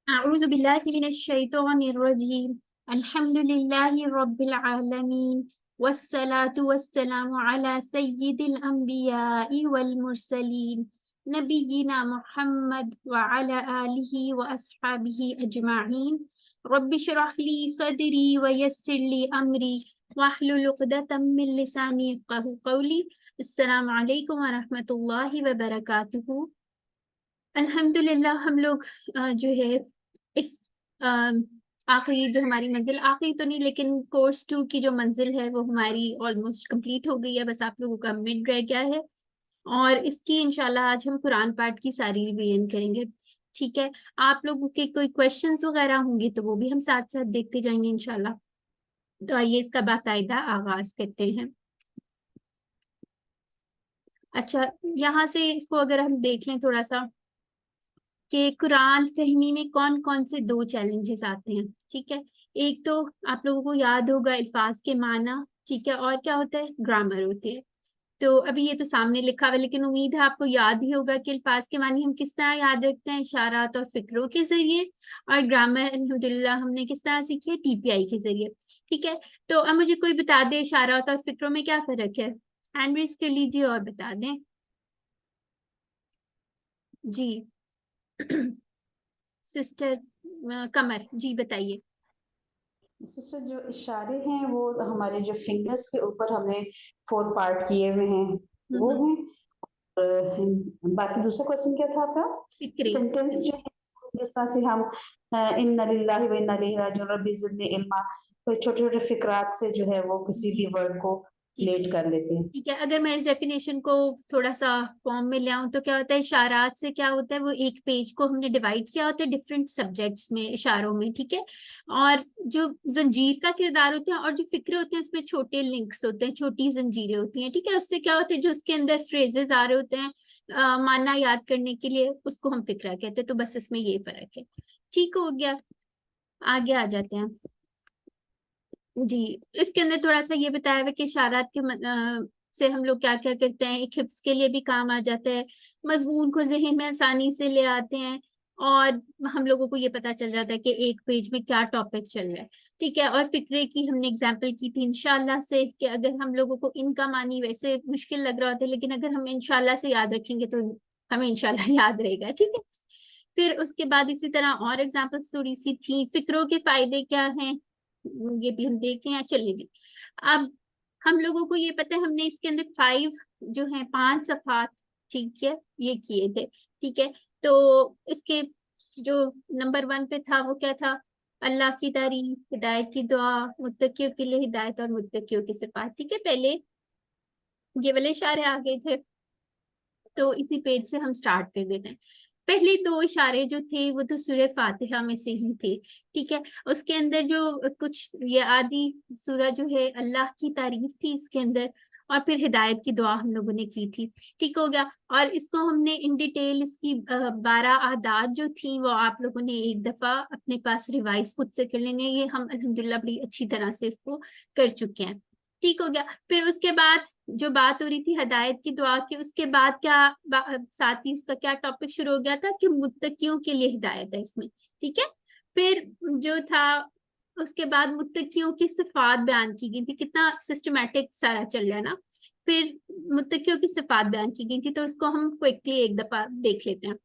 अऊज़ु बिल्लाहि मिनश शैतानिर रजीम। अल्हम्दुलिल्लाहि रब्बिल आलमीन वस्सलातु वस्सलामु अला सय्यिदिल अंबियाइ वल मुरसलीन नबिय्यिना मुहम्मद व अला आलिहि व अस्हाबिहि अजमाइन। रब्बि इश्रह ली सदरी व यस्सिर ली अमरी वहलुल उक़दतम मिन लिसानी यफ़क़हू क़ौली। अस्सलामु अलैकुम व रहमतुल्लाहि व बरकातुहू। अल्हम्दुलिल्लाह हम लोग जो है इस अ, आखिरी जो हमारी मंजिल, आखिरी तो नहीं लेकिन कोर्स 2 की जो मंजिल है वो हमारी ऑलमोस्ट कंप्लीट हो गई है। बस आप लोगों का मिड रह गया है और इसकी इंशाल्लाह आज हम कुरान पाठ की सारी रिवीजन करेंगे। ठीक है, आप लोगों के कोई क्वेश्चंस वगैरह होंगे तो वो भी हम साथ साथ देखते जाएंगे इंशाल्लाह। तो आइए इसका बाकायदा आगाज करते हैं। अच्छा, यहाँ से इसको अगर हम देख लें थोड़ा सा कि कुरान फहमी में कौन कौन से दो चैलेंजेस आते हैं। ठीक है, एक तो आप लोगों को याद होगा अल्फाज के माना। ठीक है, और क्या होता है, ग्रामर होती है। तो अभी ये तो सामने लिखा हुआ है लेकिन उम्मीद है आपको याद ही होगा कि अल्फाज के मानी हम किस तरह याद रखते हैं, इशारात और फिक्रों के जरिए। और ग्रामर अल्हम्दुलिल्लाह हमने किस तरह सीखी है, टीपीआई के जरिए। ठीक है, तो अब मुझे कोई बता दे इशारात और फिक्रों में क्या फर्क है। हैंड रेज कर लीजिए और बता दें जी। सिस्टर कमर जी बताइए। सिस्टर, जो इशारे हैं वो हमारे जो फिंगर्स के ऊपर हमने 4 पार्ट किए हुए हैं वो हम्म, हैं। और बाकी दूसरा क्वेश्चन क्या था आपका? फिक्रे। सेंटेंस जो है, जिस तरह से हम इन्ना लिल्लाहि व इन्ना इलैहि राजिऊन रब्बी ज़िदनी इल्मा, तो छोटे छोटे फिकरात से जो है वो किसी जी भी वर्ड को ठीक है। रिलेट कर लेते हैं। ठीक है, अगर मैं इस डेफिनेशन को थोड़ा सा फॉर्म में ले आऊं तो क्या होता है, इशारात से क्या होता है, वो एक पेज को हमने डिवाइड किया होता है डिफरेंट सब्जेक्ट्स में, इशारों में। ठीक है, और जो जंजीर का किरदार होते हैं और जो फिक्रे होते हैं उसमें छोटे लिंक्स होते हैं, छोटी जंजीरें होती हैं। ठीक है, उससे क्या होता है, जो उसके अंदर फ्रेजेस आ रहे होते हैं माना याद करने के लिए, उसको हम फिक्रा कहते हैं। तो बस इसमें ये फर्क है। ठीक हो गया, आगे आ जाते हैं जी। इसके अंदर थोड़ा सा ये बताया हुआ कि इशारात के से हम लोग क्या क्या करते हैं, एक हिफ्स के लिए भी काम आ जाता है, मजमून को जहन में आसानी से ले आते हैं, और हम लोगों को ये पता चल जाता है कि एक पेज में क्या टॉपिक चल रहा है। ठीक है, और फिक्रे की हमने एग्जाम्पल की थी इंशाल्लाह से कि अगर हम लोगों को इनका मानी वैसे मुश्किल लग रहा होता है लेकिन अगर हम इंशाल्लाह से याद रखेंगे तो हमें इंशाल्लाह याद रहेगा। ठीक है, फिर उसके बाद इसी तरह और एग्जाम्पल्स थोड़ी सी थी, फिक्रों के फायदे क्या हैं ये भी हम देख लें। चलिए जी, अब हम लोगों को ये पता है, हमने इसके अंदर 5 जो है 5 सफात, ठीक है, ये किए थे। ठीक है, तो इसके जो नंबर 1 पे था वो क्या था, अल्लाह की तारीफ, हिदायत की दुआ, मुत्तकियों के लिए हिदायत और मुत्तकियों की सिफात। ठीक है, पहले ये वाले इशारे आ गए थे, तो इसी पेज से हम स्टार्ट कर देते हैं। पहले 2 इशारे जो थे वो तो सूरह फातिहा में से ही थे। ठीक है, उसके अंदर जो कुछ ये आदि सूरह जो है अल्लाह की तारीफ थी इसके अंदर, और फिर हिदायत की दुआ हम लोगों ने की थी। ठीक हो गया, और इसको हमने इन डिटेल इसकी 12 आदात जो थी वो आप लोगों ने एक दफा अपने पास रिवाइज खुद से कर लेने, ये हम अल्हम्दुलिल्लाह बड़ी अच्छी तरह से इसको कर चुके हैं। ठीक हो गया, फिर उसके बाद जो बात हो रही थी हिदायत की दुआ की, उसके बाद क्या साथ ही उसका क्या टॉपिक शुरू हो गया था कि मुत्तकियों के लिए हिदायत है इसमें। ठीक है, फिर जो था उसके बाद मुत्तकियों की सिफात बयान की गई थी, कितना सिस्टमेटिक सारा चल रहा है ना। फिर मुत्तकियों की सिफात बयान की गई थी, तो इसको हम क्विकली एक दफा देख लेते हैं।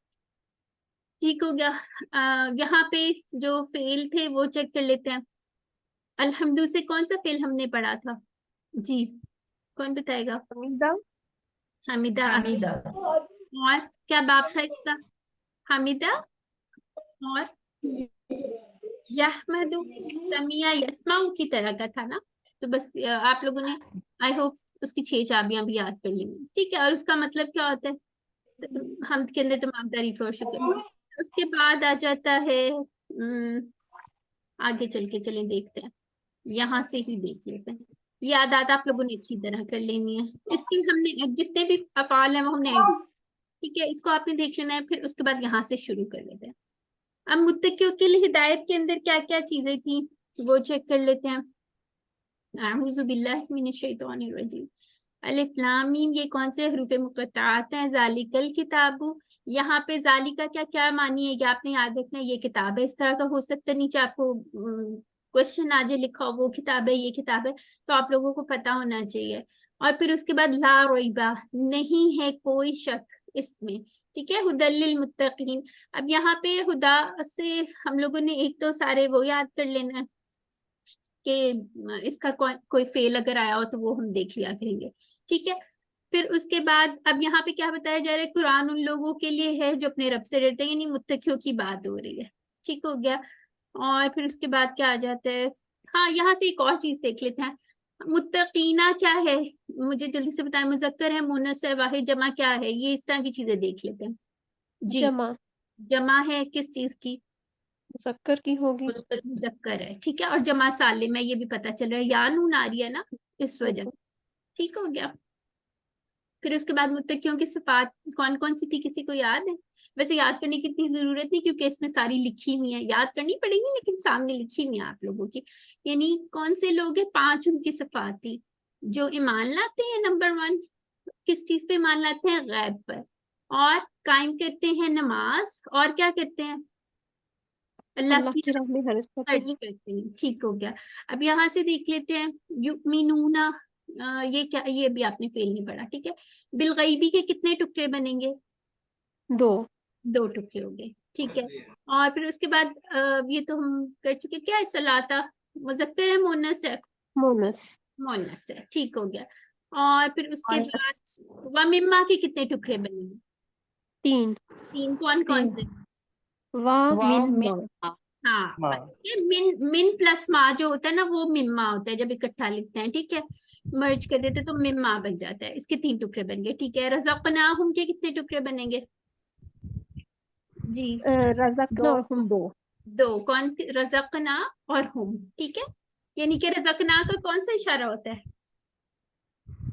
ठीक हो गया, यहाँ पे जो फेल थे वो चेक कर लेते हैं। अल्हम्दु से कौन सा फेल हमने पढ़ा था जी, कौन बताएगा। हमीदा। हामिदा आगे, हामिदा। और क्या बाप था इसका, हामिदा और यहमदु, समिया यस्माउ की तरह का था ना। तो बस आप लोगों ने आई होप उसकी 6 चाबियां भी याद कर ली। ठीक है, और उसका मतलब क्या होता है, हम के अंदर तमाम तारीफ और शुक्र। उसके बाद आ जाता है आगे चल के चलें देखते हैं, यहाँ से ही देख लेते हैं। ये आदत आप लोगों ने अच्छी तरह कर लेनी है। इसके हमने जितने भी अफाल हैं वो हमने, ठीक है, इसको आपने देख लेना है, फिर उसके बाद यहाँ से शुरू कर लेते हैं। अब मुत्तकियों के लिए हिदायत के अंदर क्या क्या चीजें थी वो चेक कर लेते हैं। अऊज़ु बिल्लाहि मिनश शैतानिर रजीम। अलिफ लाम मीम, ये कौन से हरूफ मुक़त्तआत हैं? ज़ालिकल किताबु, यहाँ पे ज़ालिका क्या क्या मानी है, ये आपने याद रखना है, ये किताब है। इस तरह का हो सकता है नीचे आपको क्वेश्चन आज लिखा हो, वो किताब है, ये किताब है, तो आप लोगों को पता होना चाहिए। और फिर उसके बाद ला रैबा, नहीं है कोई शक इसमें, ठीक है। हुदल लिल मुत्तकीन, अब यहाँ पे हुदा से हम लोगों ने एक तो सारे वो याद कर लेना है कि इसका कोई फेल अगर आया हो तो वो हम देख लिया करेंगे, ठीक है। फिर उसके बाद अब यहाँ पे क्या बताया जा रहा है, कुरान उन लोगों के लिए है जो अपने रब से डरते हैं, यानी मुत्तकियों की बात हो रही है, ठीक हो गया। और फिर उसके बाद क्या आ जाता है, हाँ यहाँ से एक और चीज देख लेते हैं, मुत्तकीना क्या है, मुझे जल्दी से बताएं, मुजक्कर है, मुन्नस है, वाहिद, जमा क्या है, ये इस तरह की चीजें देख लेते हैं जी। जमा जमा है किस चीज की? मुज़क्कर की होगी। मुजक्कर है, ठीक है। और जमा सालिम है, ये भी पता चल रहा है, या नून आ रही है ना, इस वजह, ठीक हो गया। फिर उसके बाद मुत्तकियों की सिफात कौन कौन सी थी, किसी को याद है? वैसे याद करने की इतनी जरूरत नहीं, क्योंकि इसमें सारी लिखी हुई है, याद करनी पड़ेगी लेकिन सामने लिखी हुई है आप लोगों की। यानी कौन से लोग हैं, 5 उनकी सिफात थी। जो ईमान लाते हैं, नंबर 1, किस चीज पे ईमान लाते हैं? गैब पर। और कायम करते हैं नमाज, और क्या करते हैं? अल्लाह अल्लाह की की राह में खर्च करते खर्च हैं। करते हैं, ठीक हो गया। अब यहाँ से देख लेते हैं, युमिनूना, ये क्या, ये भी आपने फेल नहीं पढ़ा, ठीक है। बिलगैबी के कितने टुकड़े बनेंगे? 2 2 टुकड़े हो गए, ठीक है। और फिर उसके बाद ये तो हम कर चुके, क्या है, सलाता, मुजक्कर है, मुन्नस है? मोनस मुन्नस है, ठीक हो गया। और फिर उसके बाद वमिम्मा के कितने टुकड़े बनेंगे? 3 3, कौन कौन से? वाव वाव मिन मिन मा हाँ, ये मिन मिन प्लस मा जो होता है ना, वो मिम्मा होता है जब इकट्ठा लिखते हैं, ठीक है। मर्ज कर देते तो मिम्मा बन जाता है, इसके 3 टुकड़े बन गए, ठीक है। रज़क़नाहुम के कितने टुकड़े बनेंगे जी? रज़क़ना और हम 2 2, कौन? रज़क़ना और हुम, ठीक है। यानी कि रज़क़ना का कौन सा इशारा होता है?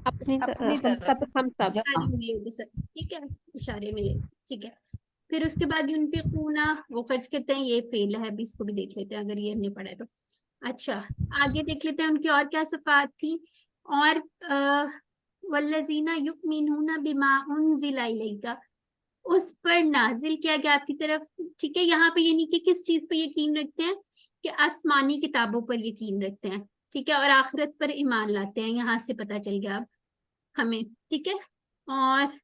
अपनी अपनी हम तरफ सब इशारे में ले सर, ठीक है, इशारे में ले, ठीक है। फिर उसके बाद यूनफिकूना, वो खर्च करते हैं, ये फेल है, अभी इसको भी देख लेते हैं अगर ये हमने पढ़ा है तो। अच्छा, आगे देख लेते हैं उनकी और क्या सिफात थी। और वल्लजीना युमिनूना बिमा उनजिला इलैका, उस पर नाजिल किया गया आपकी तरफ, ठीक है। यहाँ पे यानी कि किस चीज पे यकीन रखते हैं? कि आसमानी किताबों पर यकीन रखते हैं, ठीक है। और आखिरत पर ईमान लाते हैं, यहाँ से पता चल गया अब हमें, ठीक है। और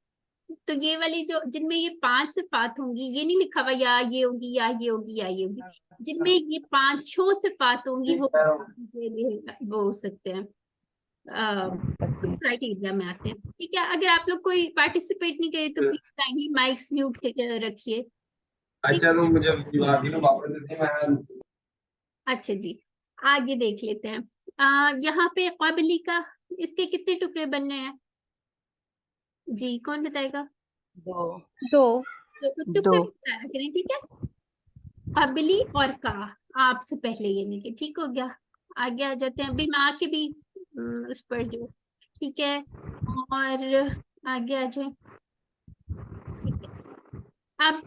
तो ये वाली जो जिनमें ये 5 सिफात होंगी, ये नहीं लिखा हुआ या ये होगी या ये होगी या ये होगी, जिनमें ये 5 सिफात होंगी वो वो हो सकते हैं, उस क्राइटेरिया में आते हैं, ठीक है। अगर आप लोग कोई पार्टिसिपेट नहीं करे तो प्लीज काइंडली माइक्स म्यूट रखिए, ठीक। अच्छा तो मुझे वापस दे दी मैं। अच्छा जी, आगे देख लेते हैं। यहाँ पे क़बली का, इसके कितने टुकड़े बनने हैं जी, कौन बताएगा? 2 तो टुकड़े बताया करें, ठीक है। कबली और का, आपसे पहले, यानी कि, ठीक हो गया। आगे आ जाते हैं बिमा के भी उस पर जो, ठीक है। और आगे आ जाए, ठीक है। अब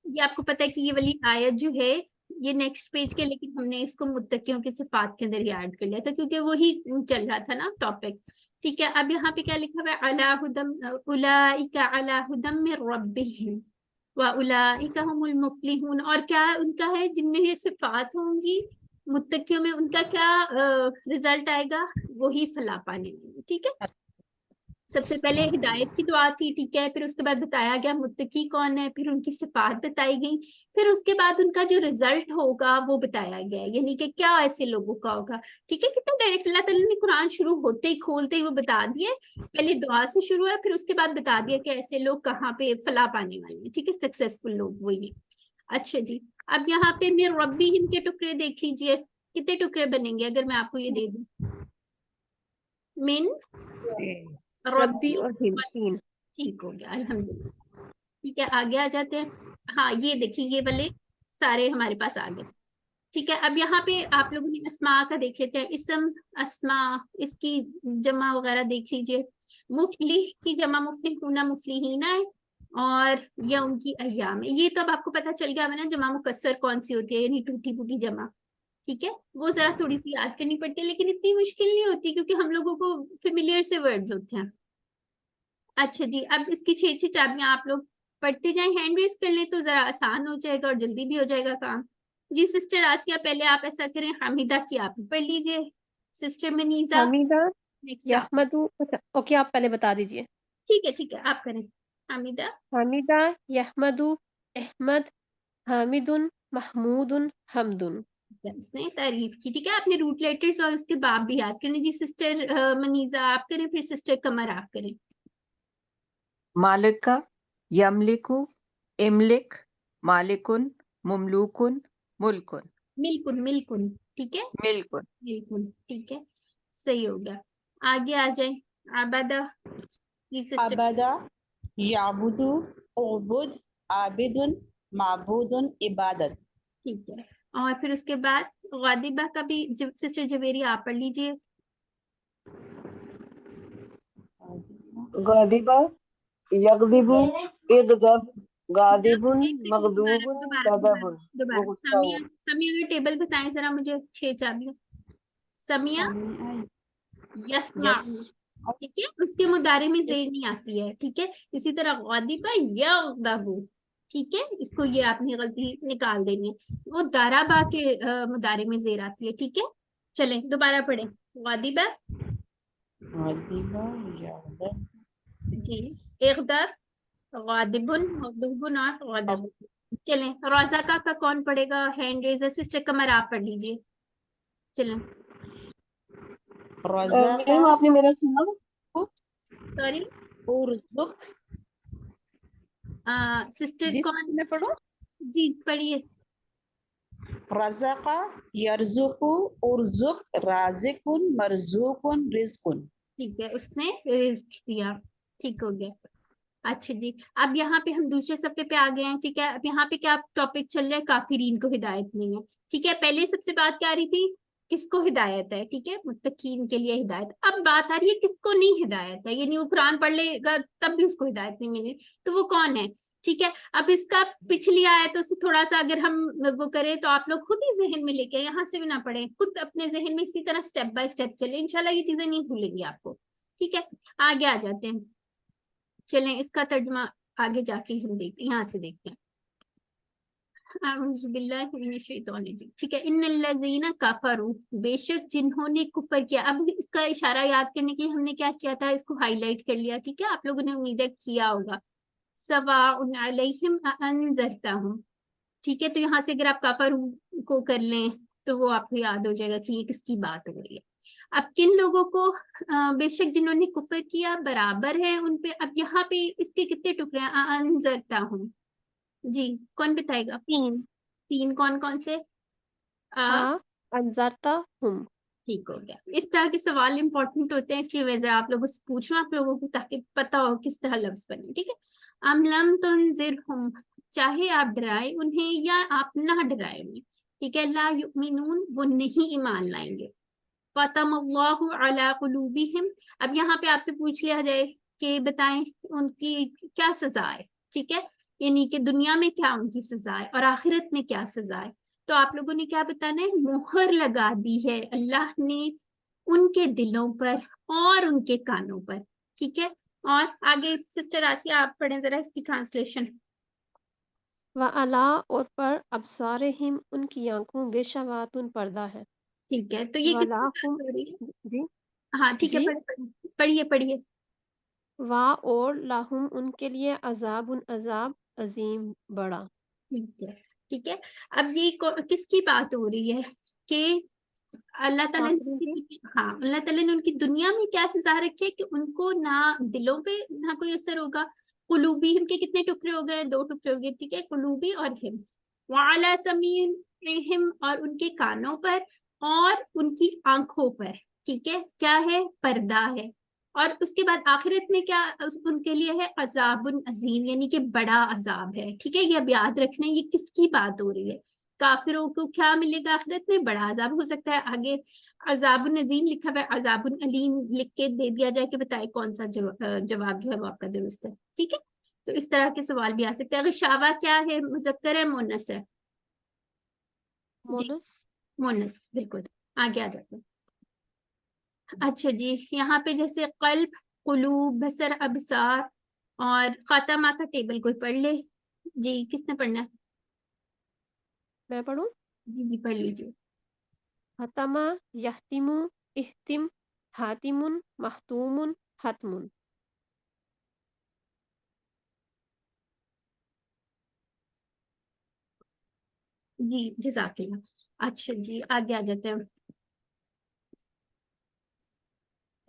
ये आपको पता है कि ये वाली आयत जो है ये नेक्स्ट पेज के, लेकिन हमने इसको मुत्तकियों की सिफात के अंदर ही ऐड कर लिया था क्योंकि वही चल रहा था ना टॉपिक, ठीक है। अब यहाँ पे क्या लिखा हुआ है, अला हुदम उलाइका अला हुदम मिर रब्बिहिम व उलाइका हुमुल मुफ्लिहून, और क्या उनका है जिनमें ये सिफात होंगी मुत्तकियों में, उनका क्या रिजल्ट आएगा? वही फलाह पाने में, ठीक है। सबसे पहले हिदायत की दुआ थी, ठीक है। फिर उसके बाद बताया गया मुत्तकी कौन है, फिर उनकी सिफात बताई गई, फिर उसके बाद उनका जो रिजल्ट होगा वो बताया गया, यानी कि क्या ऐसे लोगों का होगा, ठीक है। कितना डायरेक्ट अल्लाह ताला ने कुरान शुरू होते ही खोलते ही वो बता दिए, पहले दुआ से शुरू है, फिर उसके बाद बता दिया कि ऐसे लोग कहाँ पे फलाह पाने वाले हैं, ठीक है, सक्सेसफुल लोग वही है। अच्छा जी, अब यहाँ पे मेरे रब्बी हिम के टुकड़े देख लीजिए, कितने टुकड़े बनेंगे अगर मैं आपको ये दे दूं? मिन रब्बी रब्बी, और हिम 3 ठीक हो गया, अल्हम्दुलिल्लाह, ठीक है। आगे आ जाते हैं, हाँ ये देखिए ये वाले सारे हमारे पास आ गए, ठीक है। अब यहाँ पे आप लोगों ने अस्मा का देख लेते हैं, इसम अस्मा, इसकी जमा वगैरह देख लीजिए। मुफलिह की जमा मुफलिहूना मुफलिहीना है, और यह उनकी अय्याम है। ये तो अब आपको पता चल गया हमें ना, जमा मुकस्सर कौन सी होती है, यानी टूटी फूटी जमा, ठीक है, वो जरा थोड़ी सी याद करनी पड़ती है, लेकिन इतनी मुश्किल नहीं होती क्योंकि हम लोगों को फेमिलियर से वर्ड्स होते हैं। अच्छा जी, अब इसकी 6 चाबियां आप लोग पढ़ते जाएं, हैंड रेस कर लें तो जरा आसान हो जाएगा और जल्दी भी हो जाएगा काम। जी सिस्टर आसिया, पहले आप ऐसा करें, हामिदा की आप पढ़ लीजिए, सिस्टर मनीजा हमीदा नेक्स्ट आप। यहमदु, अच्छा ओके, आप पहले बता दीजिए। ठीक है आप करें हामिदा। हमीदा यहमदु अहमद हामिदुन महमूदुन हमदुन। उसने तारीफ की, ठीक है, आपने रूट लेटर्स और उसके बाब भी याद करने। जी सिस्टर मनीजा आप करें, फिर सिस्टर कमर आप करें। मालिका यमलिकु इमलिक मालिकुन मुमलूकुन मुल्कुन मिल्कुन मिल्कुन, ठीक है, मिल्कुन। मिल्कुन, ठीक है, सही हो गया। आगे आ जाए, आबादा जी सिस्टर। अबदा याबुदु उबुद आबिदुन माबूदुन इबादत। ठीक है, और फिर उसके बाद गादिबा का भी सिस्टर जवेरी आप पढ़ लीजिए। गादिबा यगदिबु इगदब गादिबुन दोबारा मगदूबुन दोबारा गदबुन। वो दोबारा गुस्सा समिया, हुआ। समिया अगर टेबल बताएं जरा मुझे 6 चाबियां। समिया यस्मा, यस ठीक है, उसके मुदारे में जेर नहीं आती है, ठीक है। इसी तरह गादिबा यगदबु, ठीक है, इसको ये आपने गलती निकाल देनी है, वो दाराबा के मुदारे में जेर आती है, ठीक है। चलें दोबारा पढ़ें, गादिबा गादिबा यगदब जी, इगदब गादिबुन मगदूबुन और गादब। चलें, रोजाका का कौन पढ़ेगा, हैंड रेजर सिस्टर कमर आप पढ़ लीजिए। चलें, रज़ाका मैम आपने मेरा सुना? सॉरी उर्जुक। सिस्टर जिस कौन, में पढ़ो, जी पढ़िए। रज़ाका यरजुकु उर्जुक राजिकुन मरजुकुन रिज़कुन। ठीक है, उसने रिस्क दिया, ठीक हो गया। अच्छा जी, अब यहाँ पे हम दूसरे सफ़े पे आ गए हैं, ठीक है। अब यहाँ पे क्या टॉपिक चल रहा है, काफिरीन को हिदायत नहीं है, ठीक है। पहले सबसे बात क्या आ रही थी, किसको हिदायत है, ठीक है, मुत्तकीन के लिए हिदायत। अब बात आ रही है किसको नहीं हिदायत है, यानी वो कुरान पढ़ लेगा तब भी उसको हिदायत नहीं मिली, तो वो कौन है, ठीक है। अब इसका पिछली आयतों से थोड़ा सा अगर हम वो करें तो आप लोग खुद ही जहन में लेके, यहाँ से भी ना पढ़े, खुद अपने जहन में इसी तरह स्टेप बाय स्टेप चले, इंशाल्लाह ये चीजें नहीं भूलेंगी आपको, ठीक है। आगे आ जाते हैं, चलें इसका तर्जुमा आगे जाके हम देखते हैं, यहाँ से देखते हैं। ठीक है, इन्नल्लज़ीना कफरू, बेशक जिन्होंने कुफर किया। अब इसका इशारा याद करने के लिए हमने क्या किया था, इसको हाईलाइट कर लिया, ठीक है, आप लोगों ने उम्मीद किया होगा। सवाउन अलैहिम अअनज़रतहुम, ठीक है, तो यहाँ से अगर आप कफरू को कर लें तो वो आपको याद हो जाएगा कि ये किसकी बात हो रही है। अब किन लोगों को, बेशक जिन्होंने कुफर किया बराबर है उन पे। अब यहाँ पे इसके कितने टुकड़े हैं, अनज़रतहुम, जी कौन बताएगा। तीन। तीन कौन कौन से, हाँ अंजरता हुम। ठीक हो गया। इस तरह के सवाल इंपॉर्टेंट होते हैं, इसलिए मैं जरा आप लोगों से पूछूं आप लोगों को, ताकि पता हो किस तरह लफ्ज बने, ठीक है। अमलम तुनजिरहुम, चाहे आप डराए उन्हें या आप ना डराए उन्हें, ठीक है। ला युमिनून, वो नहीं ईमान लाएंगे। फतमल्लाहु अला कुलूबिहिम, अब यहाँ पे आपसे पूछ लिया जाए कि बताएं उनकी क्या सजा है, ठीक है, यानी कि दुनिया में क्या उनकी सजा है और आखिरत में क्या सजा है। तो आप लोगों ने क्या बताना है, मोहर लगा दी है अल्लाह ने उनके दिलों पर और उनके कानों पर, ठीक है। और आगे सिस्टर आसिया आप पढ़ें जरा इसकी ट्रांसलेशन। व अला, और पर अबसारहिम, उनकी आंखों बेशवातुन पर्दा है। ठीक है, तो ये किसकी बात वलाहुम, हो रही है, जी हाँ ठीक है, जी, पढ़िए पढ़िए। वा और लाहुम, उनके लिए अजाबुन अजाब अजीम बड़ा। ठीक है, ठीक है। अब ये किसकी बात हो रही है कि अल्लाह ताला ने काफिरों की। हाँ, अल्लाह ताला ने उनकी दुनिया में क्या सजा रखी है कि उनको ना दिलों पे ना कोई असर होगा। कुलूबी हिम के कितने टुकड़े हो गए, 2 टुकड़े हो गए, ठीक है, कुलूबी और हिम। वाला समीम, और उनके कानों पर और उनकी आंखों पर, ठीक है, क्या है, पर्दा है। और उसके बाद आखिरत में क्या उनके लिए है, अजाबुन अजीम, यानी कि बड़ा अजाब है, ठीक है। ये अब याद रखना, ये किसकी बात हो रही है, काफिरों को क्या मिलेगा आखिरत में, बड़ा अजाब। हो सकता है आगे अजाबुन अजीम लिखा हुआ है, अजाबुन अलीम लिख के दे दिया जाए कि बताए कौन सा जवाब जो है वो आपका दुरुस्त है, ठीक है। तो इस तरह के सवाल भी आ सकते हैं। अगर शावा क्या है, मुजक्कर है, मुन्नस है, जी मोनस मोनस, बिल्कुल। आगे आ जाते हैं। अच्छा जी, यहाँ पे जैसे कल्ब, कुलूब, बसर, अबसार और खातमा का टेबल कोई पढ़ ले जी। किसने पढ़ना है? मैं पढ़ूं? जी जी, पढ़ लीजिए। हतमा, यहतिमु, इहतिम, हातिमुन, महतूमुन, हतमुन। जी जज़ाकिल्लाह। अच्छा जी, आगे आ जाते हैं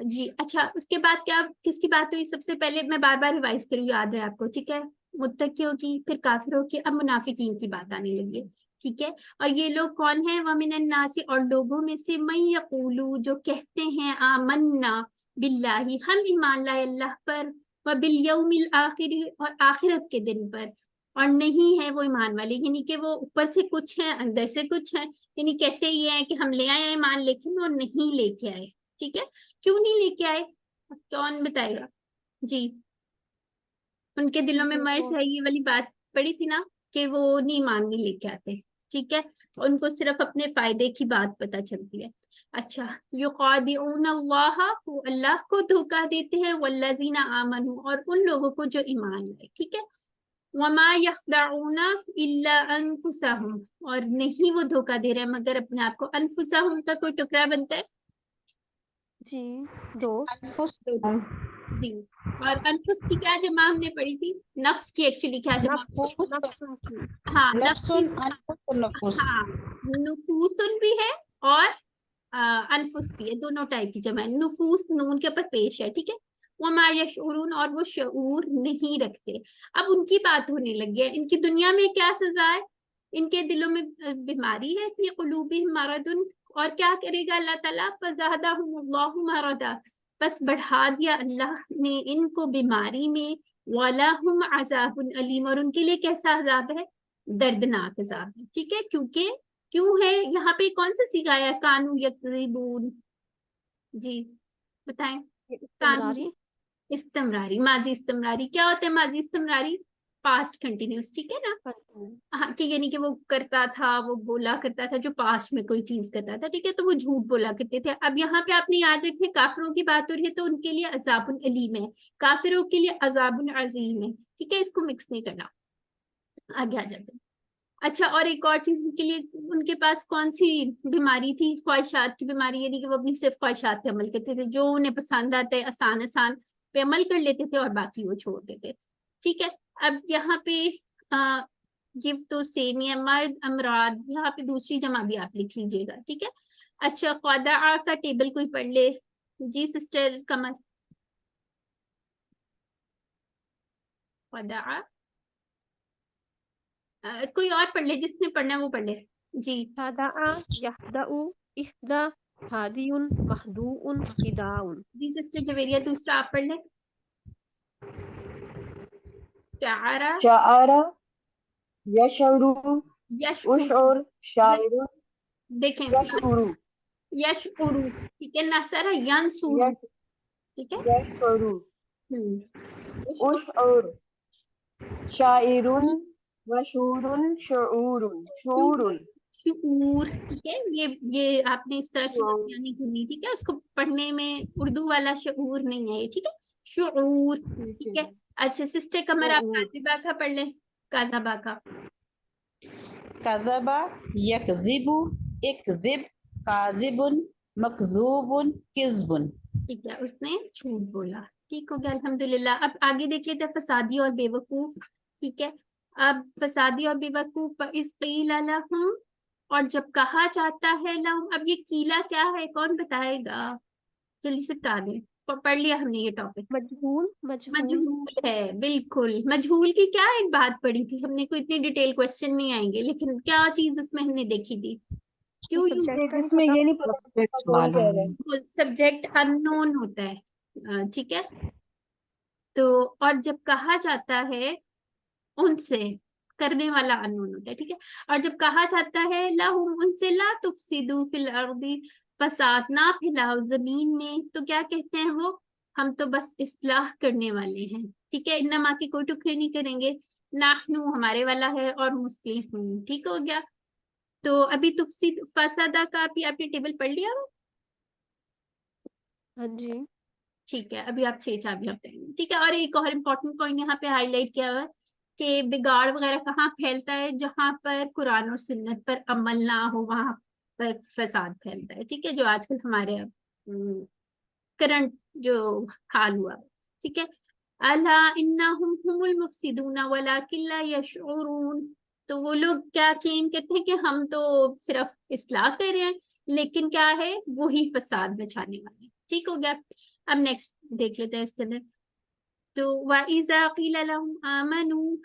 जी। अच्छा, उसके बाद क्या किसकी बात हुई? सबसे पहले मैं बार बार रिवाइज करूँ, याद रहे आपको, ठीक है? मुत्तकियों की, फिर काफिरों की, अब मुनाफिकीन की बात आने लगी है, ठीक है? और ये लोग कौन है? वमिनन नासी, और लोगों में से, मैं यकूलू, जो कहते हैं, आमन्ना बिल्लाही, हम ईमान लाए अल्लाह पर, व बिल यौमिल आखिरी, और आखिरत के दिन पर, और नहीं है वो ईमान वाले, यानी कि वो ऊपर से कुछ है अंदर से कुछ है, यानी कहते ये हैं कि हम ले आए ईमान, लेकिन वो नहीं लेके आए, ठीक है? क्यों नहीं लेके आए? कौन बताएगा जी? उनके दिलों में मर्ज है, ये वाली बात पड़ी थी ना, कि वो नहीं मान नहीं लेके आते, ठीक है? उनको सिर्फ अपने फायदे की बात पता चलती है। अच्छा, युखादिऊन अल्लाह, वो अल्लाह को धोखा देते हैं, वल्लजीना आमनू, और उन लोगों को जो ईमान लाए, ठीक है? वमा यखदाऊना इल्ला अनफुसहुम, और नहीं वो धोखा दे रहे हैं मगर अपने आप को। अनफुसहुम का कोई टुकड़ा बनता है जी, दोस्त। अनफुसहुम, जी। और अनफुस की क्या जमा हमने पढ़ी थी? नफ्स की एक्चुअली क्या जमा? नफ्सुन की। हाँ, नफ्स की। नफ्सुन, अनफुस, नफुस। हाँ, नुफूसुन भी है और अनफुस भी है, दोनों टाइप की जमा है। नुफूस नून के ऊपर पेश है, ठीक है? वमा यशऊरून, और वो शऊर नहीं रखते। अब उनकी बात होने लगी है, इनकी दुनिया में क्या सजा है? इनके दिलों में बीमारी है, फी कुलूबिहिम मरदुन, और क्या करेगा अल्लाह ताला? फज़ादहुमुल्लाहु मरदा, बस बढ़ा दिया अल्लाह ने इनको बीमारी में। वलहुम अज़ाबुन अलीम, और उनके लिए कैसा अजाब है? दर्दनाक अजाब है, ठीक है? क्योंकि क्यों है यहाँ पे? कौन सा सीखा है? कानू यकज़िबून, जी बताएं। ये कानू इस्तिमरारी। इस्तमरारी, माजी इस्तमरारी क्या होता है? माजी इस्तमरारी पास्ट कंटिन्यूस, ठीक है ना? कंटिन्यू। हाँ, कि यानी कि वो करता था, वो बोला करता था, जो पास्ट में कोई चीज करता था, ठीक है? तो वो झूठ बोला करते थे। अब यहाँ पे आपने याद रखिए, काफिरों की बात हो रही है तो उनके लिए अजाबुन अलीम है, काफिरों के लिए अजाबुन अजीम है, ठीक है? इसको मिक्स नहीं करना। आगे आ जाते हैं। अच्छा, और एक और चीज के लिए, उनके पास कौन सी बीमारी थी? ख्वाहिशात की बीमारी, यानी कि वो अपनी सिर्फ ख्वाहिशात पे अमल करते थे, जो उन्हें पसंद आता है आसान आसान पे अमल कर लेते थे और बाकी वो छोड़ देते, ठीक है? अब यहाँ पे आ, ये तो सेम ही है, मर्द अमराद, यहाँ पे दूसरी जमा भी आप लिख लीजिएगा, ठीक है? अच्छा, ख्वादा का टेबल कोई पढ़ ले जी, सिस्टर कमर। ख्वादा, कोई और पढ़ ले, जिसने पढ़ना है वो पढ़ ले जी। हदाआ, यहदाउ, इहदा, हादियुन, महदूउन, हिदाउन। जी सिस्टर जवेरिया, दूसरा आप पढ़ ले। शारा, शाआरा, यशउरु, यशउर, उशउर, शायरु, देखें, यशउरु, यशउरु, ठीक है? नसरा यंसुरु, यश ठीक है? यशउरु, उशउर, उशउर, शाइरुन, मशहूरुन, शऊरुन, शऊरुन, शुऊर, ठीक है? ये आपने इस तरह की गलतियां नहीं करनी, ठीक है? उसको पढ़ने में उर्दू वाला शऊर नहीं है ये, ठीक है? शुऊर, ठीक ठीक है। है? अच्छा सिस्टर कमर, आप शऊर, काजिबा का पढ़ लें। काजाबा का, कज़बा, यकज़िबु, इकज़िब, काज़िबुन, मकज़ूबुन, किज़्बुन। ठीक है, उसने झूठ बोला, ठीक हो गया, अल्हम्दुलिल्लाह। अब आगे देखिए, थे फसादी और बेवकूफ, ठीक है? अब फसादी और बेवकूफ, इस कीला लहुम, और जब कहा जाता है लहुम, अब ये कीला क्या है? कौन बताएगा? जल्दी से बता दें, पढ़ लिया हमने ये टॉपिक। मजहूल, मजहूल। मजहूल है, बिल्कुल। मजहूल की क्या एक बात पढ़ी थी हमने, कोई इतनी डिटेल क्वेश्चन नहीं आएंगे, लेकिन क्या चीज उसमें हमने देखी थी? क्यों यूज? सब्जेक्ट का नहीं जिसमें पता। ये नहीं पता कौन कह रहा है। सब्जेक्ट अननोन होता है, ठीक है? तो और जब कहा जाता है उनसे, करने वाला अननोन होता है, ठीक है? और जब कहा जाता है लहुम, उनसे, ला तुफसिदू फिल अर्दी, फसाद ना फैलाओ जमीन में, तो क्या कहते हैं वो? हम तो बस इस्लाह करने वाले हैं, ठीक है? इन्नमा की कोई टुकड़े नहीं करेंगे। नाहनु हमारे वाला है, और मुस्लिहून, ठीक हो गया? तो अभी तुफसीद फसादा का भी आपने टेबल पढ़ लिया हो? हाँ जी। ठीक है, अभी आप 6 चाबियां बताएंगे, ठीक है। और एक और इम्पोर्टेंट पॉइंट यहाँ पे हाईलाइट किया हुआ है कि बिगाड़ वगैरह कहाँ फैलता है, जहां पर कुरान और सुन्नत पर अमल ना हो वहां पर फसाद फैलता है, ठीक है, जो आजकल हमारे करंट जो हाल हुआ, ठीक है। अला इन्नहुम हुमुल मुफसिदून वलाकिन ला यशऊरून, तो वो लोग क्या क्लेम करते हैं कि हम तो सिर्फ इस्लाह कर रहे हैं, लेकिन क्या है, वही फसाद मचाने वाले। ठीक हो गया। अब नेक्स्ट देख लेते हैं इसके अंदर। तो वाइजा क़ीला लहुम आमनू,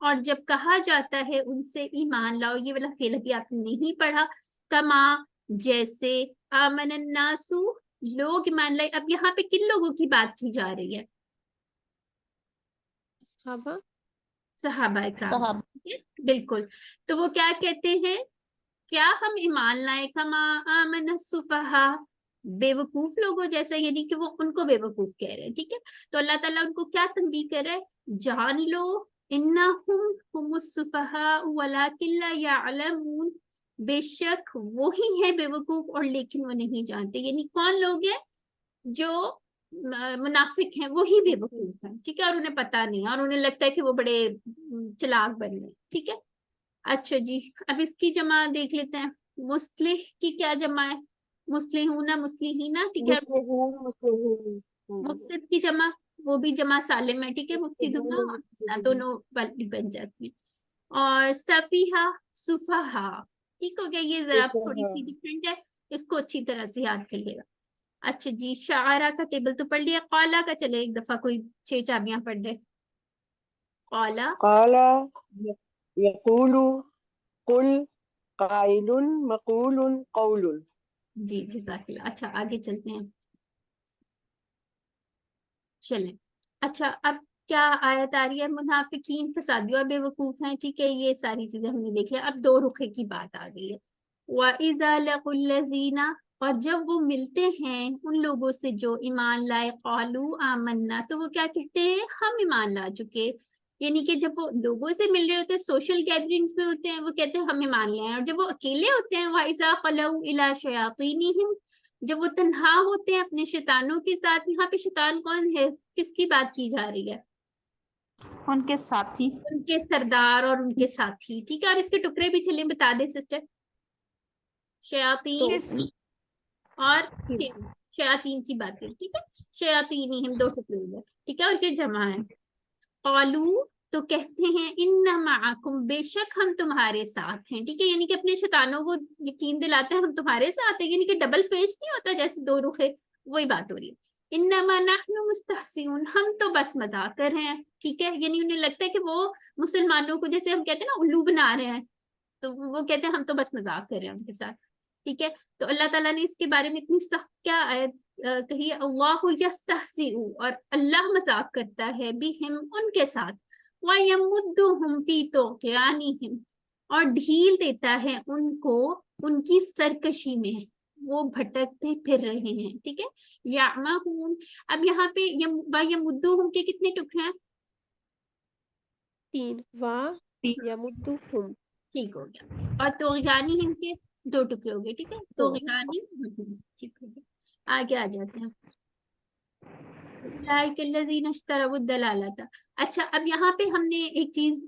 और जब कहा जाता है उनसे ईमान लाओ, ये वाला फेल अभी आपने नहीं पढ़ा, कमा जैसे आमनन नासु, लोग ईमान लाए। अब यहाँ पे किन लोगों की बात की जा रही है? सहाबा। सहाबा इकराम, साहब ठीक है, बिल्कुल। तो वो क्या कहते हैं, क्या हम ईमान लाए कमा आमन सुफहा, बेवकूफ लोगों जैसा, यानी कि वो उनको बेवकूफ कह रहे हैं, ठीक है। तो अल्लाह ताला उनको क्या तंबीह कर रहा है, जान लो इन्नहुम हुमुस सुफहा वलाकिन ला यअलमून, बेशक वो ही है बेवकूफ और लेकिन वो नहीं जानते। यानी कौन लोग हैं, जो मुनाफिक हैं, वो ही बेवकूफ हैं, ठीक है, और उन्हें पता नहीं, और उन्हें लगता है कि वो बड़े चालाक बन रहे हैं, ठीक है। अच्छा जी, अब इसकी जमा देख लेते हैं। मुस्लिह की क्या जमा है? मुस्लिहूना, मुस्लिहीना, ठीक है। मुस्लिहीन। मुफसिद की जमा, वो भी जमा सालिम है, ठीक है, मुफसिदूना और मुफसिदा मुस्लिहीन। दोनों वाली बन जाती है। और सफीहा, सुफहा, ठीक हो गया। ये जरा थोड़ी सी डिफरेंट है, इसको अच्छी तरह से याद कर लेगा। अच्छा जी, शायरा का टेबल तो पढ़ लिया, कौला का चले एक दफा कोई 6 चाबियां पढ़ दे। कौला, काला यकूलु कुल काइलुन मकूलुन कौलुन। जी जज़ाकल्लाह। अच्छा आगे चलते हैं, चलें। अच्छा, अब क्या आयत आ रही है, मुनाफिकीन फसादी और बेवकूफ हैं, ठीक है, ये सारी चीजें हमने देख लिया। अब दो रुखे की बात आ गई है। वाइजा लकुल्लज़ीना, और जब वो मिलते हैं उन लोगों से जो ईमान लाए, क़ालू आमन्ना, तो वो क्या कहते हैं, हम ईमान ला चुके। यानी कि जब वो लोगों से मिल रहे होते हैं, सोशल गैदरिंग्स में होते हैं, वो कहते हैं हम ईमान लाए हैं। और जब वो अकेले होते हैं, वाइजा ख़लऊ इला शयातीनिहिम, जब वो तन्हा होते हैं अपने शैतानों के साथ। यहाँ पे शैतान कौन है, किसकी बात की जा रही है? उनके साथी उनके सरदार और उनके साथी, ठीक है। और इसके टुकड़े भी चलिए बता दें सिस्टर, शयातीन किस और हिम, शयातीन की बात है, ठीक है। शयातीन ही हम दो टुकड़े हो गए, ठीक है, और ये जमा है। कौलू, तो कहते हैं, इन्ना माकुम, बेशक हम तुम्हारे साथ हैं, ठीक है। यानी कि अपने शैतानों को यकीन दिलाते हैं हम तुम्हारे साथ हैं, यानी कि डबल फेस नहीं होता जैसे दो रुखे, वही बात हो रही है। इन्नमा नहनु मुस्तहसिऊन, हम तो बस मजाक कर रहे हैं, ठीक है। यानी उन्हें लगता है कि वो मुसलमानों को, जैसे हम कहते हैं ना, उल्लू बना रहे हैं, तो वो कहते हैं हम तो बस मजाक कर रहे हैं उनके साथ, ठीक है। तो अल्लाह ताला ने इसके बारे में इतनी सख्त क्या आयत कही, अल्लाहु यस्तहसिउ, और अल्लाह मजाक करता है बिहिम, उनके साथ, व यमुद्दुहुम फी तुग़यानिहिम, और ढील देता है उनको उनकी सरकशी में, वो भटकते फिर रहे हैं, ठीक है। यामहून, अब यहाँ पे यमुद्दुहुम के कितने टुकड़े हैं? 3 वा यमुद्दुहुम। ठीक हो गया। और तुग़यानिहिम के 2 टुकड़े हो गए, ठीक है, तुग़यानी, ठीक हो गया। आगे आ जाते हैं। अच्छा, अब यहाँ पे हमने एक चीज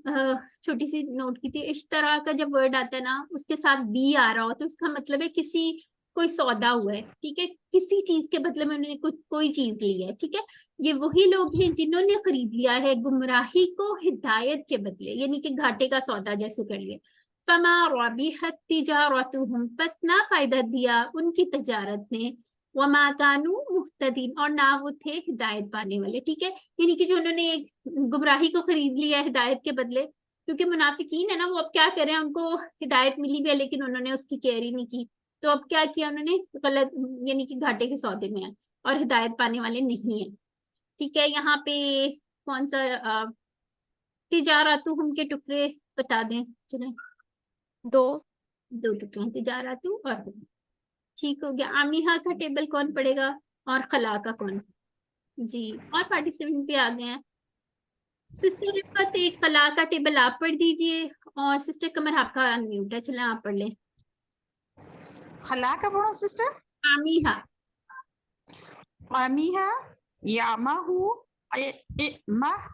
छोटी सी नोट की थी, इश्तरा का जब वर्ड आता है ना, उसके साथ बी आ रहा हो, तो इसका मतलब है किसी, कोई सौदा हुआ है, ठीक है, किसी चीज के बदले में उन्होंने कोई चीज ली है, ठीक है। ये वही लोग हैं जिन्होंने खरीद लिया है गुमराही को हिदायत के बदले, यानी कि घाटे का सौदा जैसे कर लिया। फमा रबिहत तिजारतुहुम, बस ना फायदा दिया उनकी तजारत ने, वमा कानू मुहतदीन, और ना वो थे हिदायत पाने वाले, ठीक है। यानी कि जो उन्होंने एक गुमराही को खरीद लिया है हिदायत के बदले, क्योंकि मुनाफिकीन है ना, वो अब क्या करें, उनको हिदायत मिली भी है लेकिन उन्होंने उसकी केयर ही नहीं की, तो अब क्या किया उन्होंने, गलत, यानी कि घाटे के सौदे में है और हिदायत पाने वाले नहीं है, ठीक है। यहाँ पे कौन सा तिजारतु हम के टुकड़े बता दें, चले। 2 2 टुकड़े हैं, तिजारतु और हम, ठीक हो गया। आमिहा का टेबल कौन पढ़ेगा, और खला का कौन? जी, और पार्टिसिपेंट भी आ गए हैं। सिस्टर रिफत, एक खला का टेबल आप पढ़ दीजिए, और सिस्टर कमर आपका अनम्यूट है, चले आप पढ़ लें। खला का पढ़ो सिस्टर। आमीहा, आमीहा यामाहू मह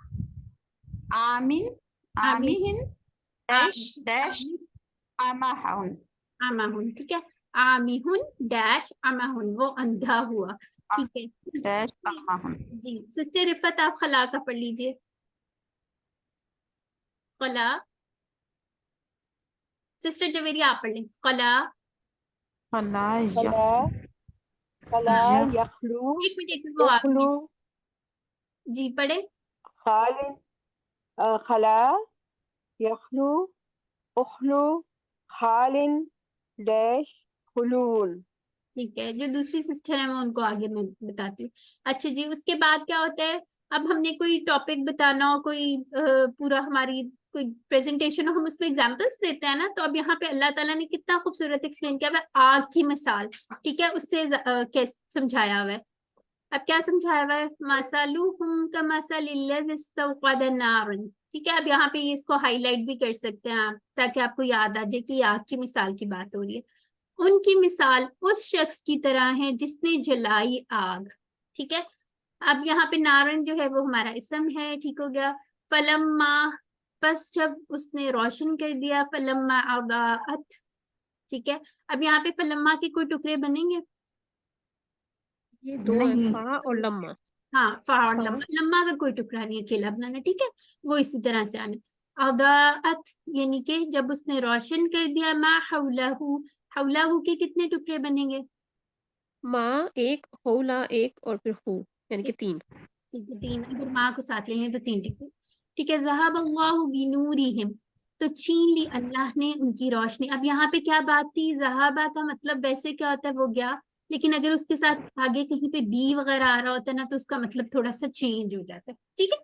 आमिन आमिहिन डैश डैश आमाहुन। आमाहुन, ठीक है। आमिहुन डैश आमाहुन, वो अंधा हुआ, ठीक है डैश आमाहुन। जी। सिस्टर रिफत आप खला का पढ़ लीजिए। खला, सिस्टर जवेरी आप पढ़ लें। खला, खला खला खला यख यखलू एक मिनट वो आप उखलू जी पढ़े। खालिन खला यखलू उखलू खालिन डैश खुलून। ठीक है, जो दूसरी सिस्टर है मैं उनको आगे मैं बताती हूँ। अच्छा जी, उसके बाद क्या होता है, अब हमने कोई टॉपिक बताना हो, कोई पूरा हमारी कोई प्रेजेंटेशन हो, हम उसमें एग्जांपल्स देते हैं ना, तो अब यहाँ पे अल्लाह ताला ने कितना खूबसूरत एक्सप्लेन किया हुआ है, आग की मिसाल, ठीक है, उससे कैसे समझाया हुआ है। अब क्या समझाया हुआ है, मसलुहुम कमसलिल्लज़ी इस्तवक़द नारन, ठीक है। अब यहाँ पे इसको हाईलाइट भी कर सकते हैं आप, ताकि आपको याद आ जाए कि आग की मिसाल की बात हो रही है। उनकी मिसाल उस शख्स की तरह है जिसने जलाई आग, ठीक है। अब यहाँ पे नारन जो है वो हमारा इसम है, ठीक हो गया। फलम्मा, बस जब उसने रोशन कर दिया, फलम्मा अदाअत, ठीक है। अब यहाँ पे फलम्मा के कोई टुकड़े बनेंगे, ये दो है, नहीं फा और लम्मा। हाँ, फा और फा लम्मा, लम्मा का कोई टुकड़ा नहीं, अकेला बनाना, ठीक है, वो इसी तरह से आने। अदाअत यानी कि जब उसने रोशन कर दिया, मा हौलहू, हौलहू के कितने टुकड़े बनेंगे, माँ एक, हौला एक, और फिर हु, यानी कि तीन। ठीक है, तीन, अगर माँ को साथ ले लें तो तीन टिकट, ठीक है। ज़हब अल्लाहु बिनूरिहिम, तो छीन ली अल्लाह ने उनकी रोशनी। अब यहाँ पे क्या बात थी, ज़हाबा का मतलब वैसे क्या होता है, वो गया, लेकिन अगर उसके साथ आगे कहीं पे बी वगैरह आ रहा होता है ना, तो उसका मतलब थोड़ा सा चेंज हो जाता है, ठीक है।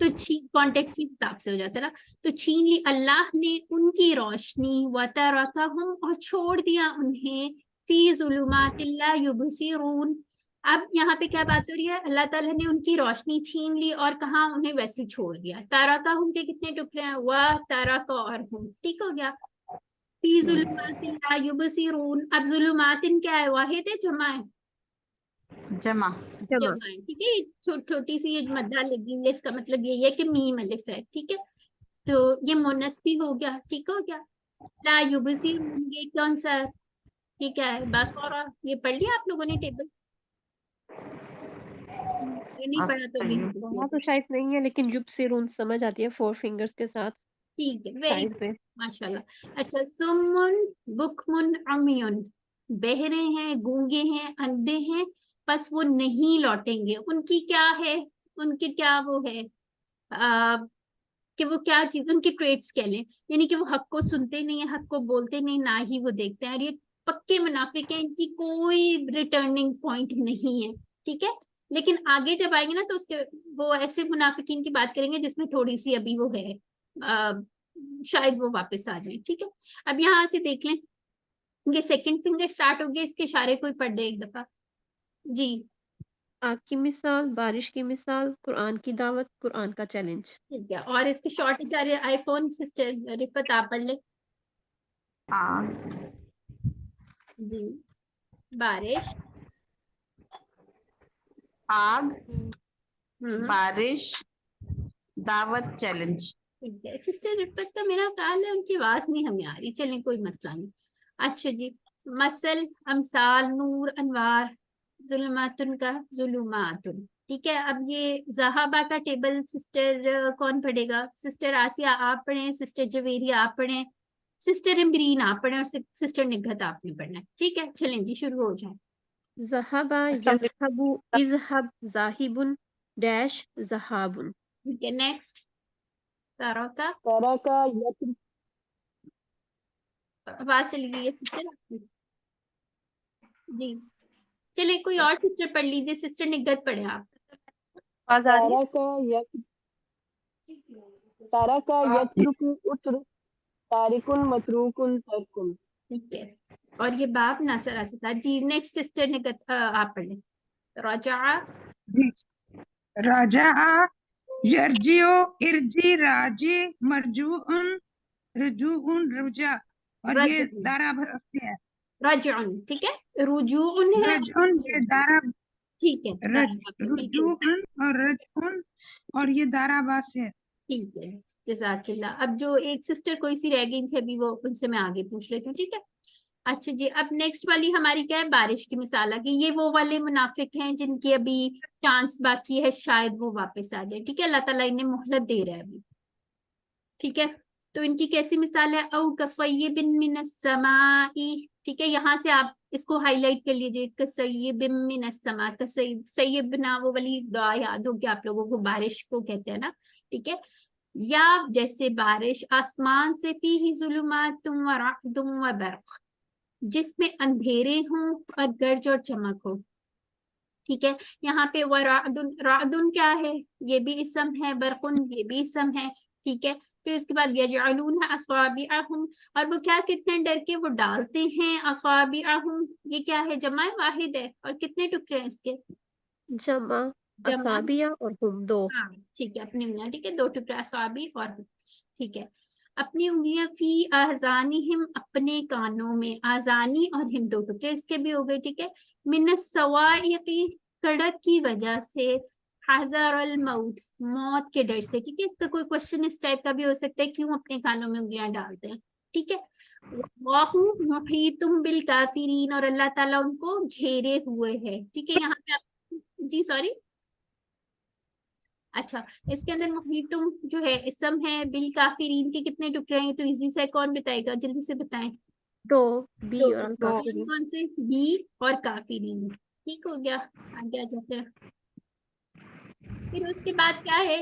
तो कॉन्टेक्स्ट के हिसाब से हो जाता है ना। तो छीन ली अल्लाह ने उनकी रोशनी, व तरकहुम, और छोड़ दिया उन्हें, फी ज़ुलुमातिल ला युबसिरून। अब यहाँ पे क्या बात हो रही है, अल्लाह ताला ने उनकी रोशनी छीन ली और कहा उन्हें वैसे छोड़ दिया। तारा का हम के कितने टुकड़े हैं, वह तारा का और हम, ठीक हो गया। फी ज़ुलुमातिन ला युबसिरून, अब ज़ुलुमातिन क्या है, वाहिद है जमा है, जमा। जमा। जमा है, ठीक है। छोटी सी ये मद्दा लगी हुई है, इसका मतलब यही है कि मीम अलिफ है, ठीक है। तो ये मुन्नस भी हो गया, ठीक हो गया। ला युबसिरून, ये कौन सा है, ये क्या है, बस, और ये पढ़ लिया आप लोगों ने टेबल, ये नहीं पढ़ा तो अभी वहाँ तो शायद नहीं है, लेकिन जुब से रून समझ आती है, 4 फिंगर्स के साथ ठीक है, वेरी साइड पे। माशाल्लाह। अच्छा, सुम्मुन बुकमुन अमियुन, बहरे हैं, गूंगे हैं, अंधे हैं, बस वो नहीं लौटेंगे। उनकी क्या है, उनके क्या वो है, आ, कि वो क्या चीज, उनकी ट्रेट्स कह लें, यानी कि वो हक को सुनते नहीं है, हक को बोलते नहीं, ना ही वो देखते हैं, और ये पक्के मुनाफिक हैं, इनकी कोई रिटर्निंग पॉइंट नहीं है, ठीक है। लेकिन आगे जब आएंगे ना, तो उसके वो ऐसे मुनाफिकीन की बात करेंगे जिसमें थोड़ी सी अभी वो है, शायद वो वापस आ जाए, ठीक है। अब यहाँ से देख लें, ये सेकंड फिंगर स्टार्ट हो गया, इसके इशारे कोई पढ़ दे एक दफा जी। आग की मिसाल, बारिश की मिसाल, कुरान की दावत, कुरान का चैलेंज। ठीक है, और इसके शॉर्ट इशारे आईफोन सिस्टर रिफत आप पढ़ ले आग जी। बारिश, आग हम्म, बारिश दावत चैलेंज। ठीक है। सिस्टर रिफत का मेरा ख्याल है उनकी आवाज नहीं हमें आ रही, चलें कोई मसला नहीं। अच्छा जी, मसल, अमसाल, नूर, अनवार, जुल्मातुन का जुलुमातुन, ठीक है। अब ये जहाबा का टेबल सिस्टर कौन पढ़ेगा, सिस्टर आसिया आप पढ़ें, सिस्टर जवेरिया आप पढ़ें, सिस्टर इमरीन आप पढ़ें, और सिस्टर निगहत आपने पढ़ना है, ठीक है। चलें जी, शुरू हो जाए। ज़हबा यज़हबु, इज़हब ज़ाहिबुन, डैश ज़हाबुन। ठीक है, नेक्स्ट। तारा का तरका यत्र आवाज चली गई है सिस्टर आपकी जी। चलिए कोई और सिस्टर पढ़ लीजिए, सिस्टर निगहत पढ़े आप। आवाज आ रही है? तरका यत्रुकु उत्र तारिकुन मतरूकुन तरकुन। ठीक है, और ये बाप नासर आसिता जी। नेक्स्ट सिस्टर निगहत आप पढ़ लें। राजा, जी राजा यर्जियो इर्जी राजी मरजूउन रुजूउन रुजा, और ये रजउन, दारा से है। रजउन, ठीक है। रुजून है, रजउन ये दारा ठीक है, बिल्कुल रुजून और रजउन और ये दाराबास है। ठीक है। जजाकिल्ला। अब जो एक सिस्टर कोई सी रह गई थी अभी, वो उनसे मैं आगे पूछ लेती हूँ, ठीक है। अच्छा जी, अब नेक्स्ट वाली हमारी क्या है, बारिश की मिसाल आ गई। ये वो वाले मुनाफिक हैं जिनकी अभी चांस बाकी है, शायद वो वापस आ जाए, ठीक है। अल्लाह ताला इन्हें मोहलत दे रहा है अभी, ठीक है। तो इनकी कैसी मिसाल है, औ कसय्यिबिन मिनस समाई, ठीक है। यहाँ से आप इसको हाईलाइट कर लीजिए, कसय्यिबिन मिनस समा। सय्यिब ना वो वाली दुआ याद होगी आप लोगों को, बारिश को कहते हैं ना, ठीक है। या जैसे बारिश आसमान से, फीही ज़ुलुमातुम व रअदुम व बर्क़, जिसमें अंधेरे हों और गरज और चमक हो, ठीक है। यहाँ पे व रादुन, रादुन क्या है, ये भी इसम है, बरकुन ये भी इसम है, ठीक है। फिर उसके बाद यजअलून अस्वाबिअहुम, और वो क्या, कितने डर के वो डालते हैं, अस्वाबिअहुम ये क्या है, जमा वाहिद है, और कितने टुकड़े हैं इसके, जमा जमा, असाबिया और हुम 2। हाँ ठीक है, अपनी उंगलियां, ठीक है, 2 टुकड़े असाबी और, ठीक है। अपनी उंगलियां, फी आजानिहिम अपने कानों में, आजानी और हिम 2 टुकड़े इसके भी हो गए, ठीक है। मिनस सवाइकी कड़क की वजह से, हज़र अल मौत मौत के डर से, ठीक है। इसका कोई क्वेश्चन इस टाइप का भी हो सकता है, क्यों अपने कानों में उंगलियां डालते हैं, ठीक है। वाहु मुहीतुम बिल काफिरीन, और अल्लाह ताला उनको घेरे हुए है, ठीक है। यहाँ पे आप, जी सॉरी, अच्छा, इसके अंदर मुहीतुम जो है इसम है, बिल काफिरीन के कितने टुकड़े हैं, तो इजी से कौन बताएगा, जल्दी से बताएं। 2 बी दो, और दो काफिरीन। कौन से, बी और काफिरीन, ठीक हो गया। आगे आ जाते हैं। फिर उसके बाद क्या है,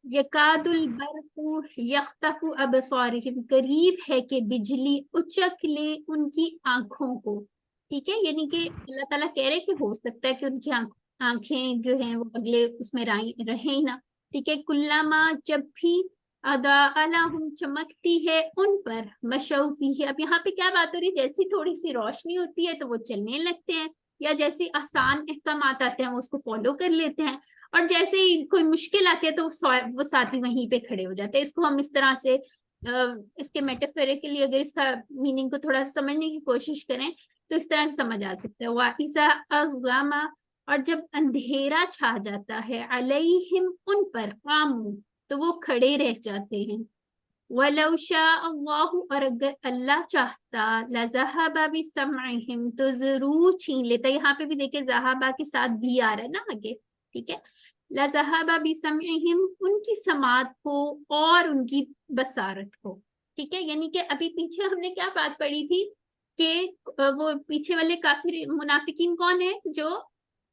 यकादुल बरकु यख्तफु अबसारिहिम, करीब है कि बिजली उचक ले उनकी आंखों को, ठीक है। यानी कि अल्लाह ताला कह रहे हैं कि हो सकता है कि उनकी आंखें जो हैं वो अगले उसमें रहे ही ना, ठीक है। कुल्लामा जब भी अदा अलाहुम चमकती है उन पर, मशौफी है। अब यहाँ पे क्या बात हो रही है, जैसी थोड़ी सी रोशनी होती है तो वो चलने लगते हैं, या जैसे आसान अहकामात आते हैं वो उसको फॉलो कर लेते हैं, और जैसे ही कोई मुश्किल आती है तो वो साथ ही वहीं पे खड़े हो जाते हैं। इसको हम इस तरह से इसके मेटाफोरिकली अगर इसका मीनिंग को थोड़ा सा समझने की कोशिश करें तो इस तरह से समझ आ सकता है। वाइजा अज़लामा, और जब अंधेरा छा जाता है, अलैहिम उन पर, कामू तो वो खड़े रह जाते हैं। वलौ शाअ अल्लाहु, और अगर अल्लाह चाहता, लज़हबा बिसमइहिम तो जरूर छीन लेता। यहाँ पे भी देखिए ज़हाबा के साथ भी आ रहा है ना आगे, ठीक है। लज़हबा बिसमइहिम उनकी समात को और उनकी बसारत को, ठीक है। यानी कि अभी पीछे हमने क्या बात पढ़ी थी कि वो पीछे वाले काफिर मुनाफिकीन कौन है जो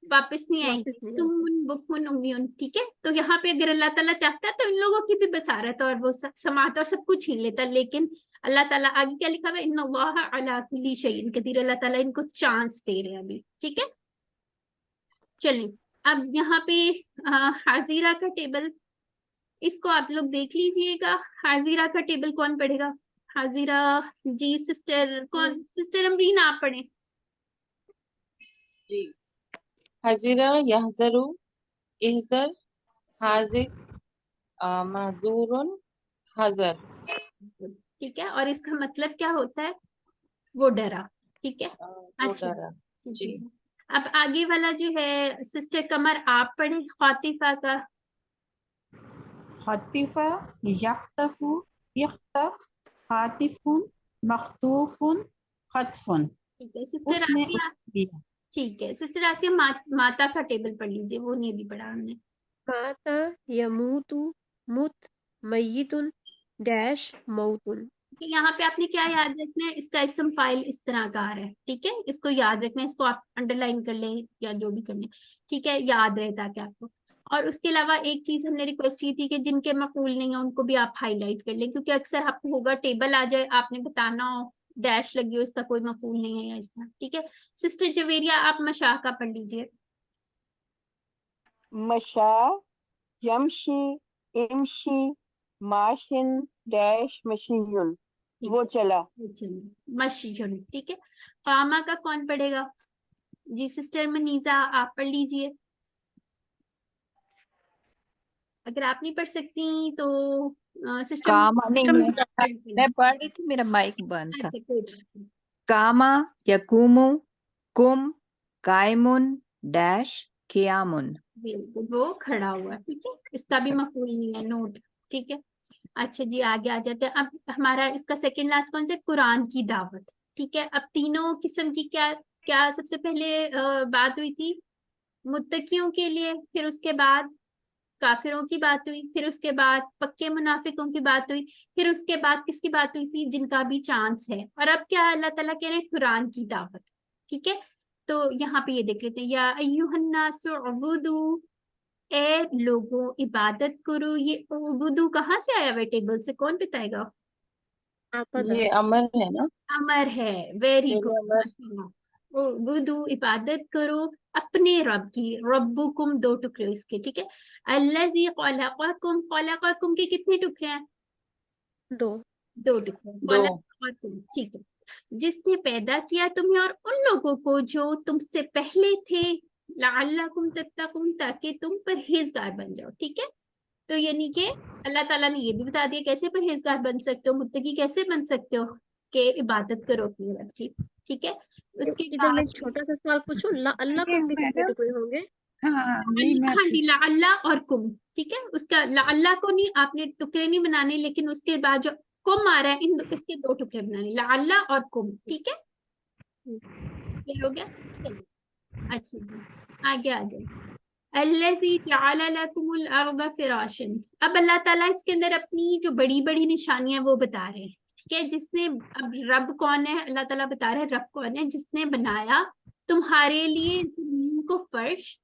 वापस नहीं आएंगे, वापस नहीं तुम आते। उन बुकमुन उम्मियुन, ठीक है। तो यहाँ पे अगर अल्लाह ताला चाहता है तो इन लोगों की भी बसारत और वो समात और सब कुछ छीन लेता, लेकिन अल्लाह ताला आगे क्या लिखा हुआ है, इन्नल्लाह अला कुल्ली शैइन कदीर, अल्लाह ताला इनको चांस दे रहे हैं अभी, ठीक है। चलिए, अब यहाँ पे हाजिरा का टेबल, इसको आप लोग देख लीजिएगा। हाजिरा का टेबल कौन पढ़ेगा, हाजिरा, जी सिस्टर, कौन, सिस्टर अमरीन आप पढ़े। जी। हजीरा यहजरु इहजर हाजिर महजूरुन हजर। ठीक है, और इसका मतलब क्या होता है, वो डरा, ठीक है। वो अच्छा, डरा। ठीक जी। है। अब आगे वाला जो है सिस्टर कमर आप पढ़े, खातिफा का। खतीफा यख्तफु यख्तफ हातिफुन मख्तूफुन खतफुन। ठीक है सिस्टर उसने आसिया, उचक लिया। ठीक है सिस्टर आसिया, माता का टेबल पढ़ लीजिए, वो नहीं अभी पढ़ा हमने। माता यमूतु मुत मय्यितुन डैश मौतुन। कि यहाँ पे आपने क्या याद रखना है, इसका इसम फाइल इस तरह का आ रहा है, ठीक है। इसको याद रखना है, इसको आप अंडरलाइन कर लें या जो भी करना है, ठीक है, याद रहे ताकि आपको। और उसके अलावा एक चीज हमने रिक्वेस्ट की थी कि जिनके मफूल नहीं है उनको भी आप हाईलाइट कर लें, क्योंकि अक्सर आपको होगा टेबल आ जाए, आपने बताना हो, डैश लगी हो, इसका कोई मफूल नहीं है या इस तरह, ठीक है। सिस्टर जवेरिया आप मशा का पढ़ लीजिए। मशा यमशी इमशी माशिन डैश मशीयुन, ठीक वो है, चला। मशीजुन, ठीक है। कामा का कौन पढ़ेगा, जी सिस्टर मनीजा आप पढ़ लीजिए। अगर आप नहीं पढ़ सकती तो सिस्टर काम नहीं है, अच्छा मैं पढ़ रही थी, मेरा माइक बंद था। कोई बात नहीं। कामा यकूमु कुम कायमुन डैश कियामुन। बिल्कुल, वो खड़ा हुआ, ठीक है, इसका भी मफूल नहीं है, नोट, ठीक है। अच्छा जी, आगे आ जाते हैं। अब हमारा इसका सेकंड लास्ट कौन सा, कुरान की दावत, ठीक है। अब तीनों किस्म की क्या क्या सबसे पहले बात हुई थी, मुत्तकियों के लिए, फिर उसके बाद काफिरों की बात हुई, फिर उसके बाद पक्के मुनाफिकों की बात हुई, फिर उसके बाद किसकी बात हुई थी, जिनका भी चांस है। और अब क्या अल्लाह ताला कह रहे हैं, कुरान की दावत, ठीक है। तो यहाँ पे ये देख लेते हैं, या अय्युहन्नासु उबुदू, ए लोगों इबादत करो। ये उबुदू कहाँ से आया हुआ टेबल से, कौन बताएगा। ये अमर है ना? अमर है, वेरी पहले गुड अमर। माशाल्लाह। उबुदू इबादत करो अपने रब की, रब्बुकुम दो टुकड़े इसके, ठीक है। अल्लज़ी खलक़कुम, खलक़कुम के कितने टुकड़े हैं, दो। दो टुकड़े, दो। खलक़कुम, ठीक है। जिसने पैदा किया तुम्हें और उन लोगों को जो तुमसे पहले थे, लअल्लकुम तत्तकून, ताकि तुम परहेजगार बन जाओ, ठीक है। तो यानी कि अल्लाह ताला ने ये भी बता दिया कैसे परहेजगार बन सकते हो, मुत्तकी कैसे बन सकते हो, कि इबादत करो अपने रब की, ठीक है। उसके इधर मैं बाद एक छोटा सा सवाल पूछूं, अल्लाह ये कुम के कितने मैडम, टुकड़े होंगे? हाँ नहीं मैं हाँ जी, लअल्ला और कुम, ठीक है। उसका लअल्ला को नहीं, आपने टुकड़े नहीं बनाने, लेकिन उसके बाद जो कुम आ रहा है, इसके दो टुकड़े बनाने, लअल्ला और कुम, ठीक है। क्लियर हो गया, चलिए। अच्छा जी, आगे आ जाए। अल्लज़ी जअल लकुमुल अर्द फिराशन। अब अल्लाह ताला इसके अंदर अपनी जो बड़ी बड़ी निशानियां वो बता रहे हैं, ठीक है। जिसने, अब रब कौन है, अल्लाह ताला बता रहे हैं रब कौन है, जिसने बनाया तुम्हारे लिए जमीन को फर्श,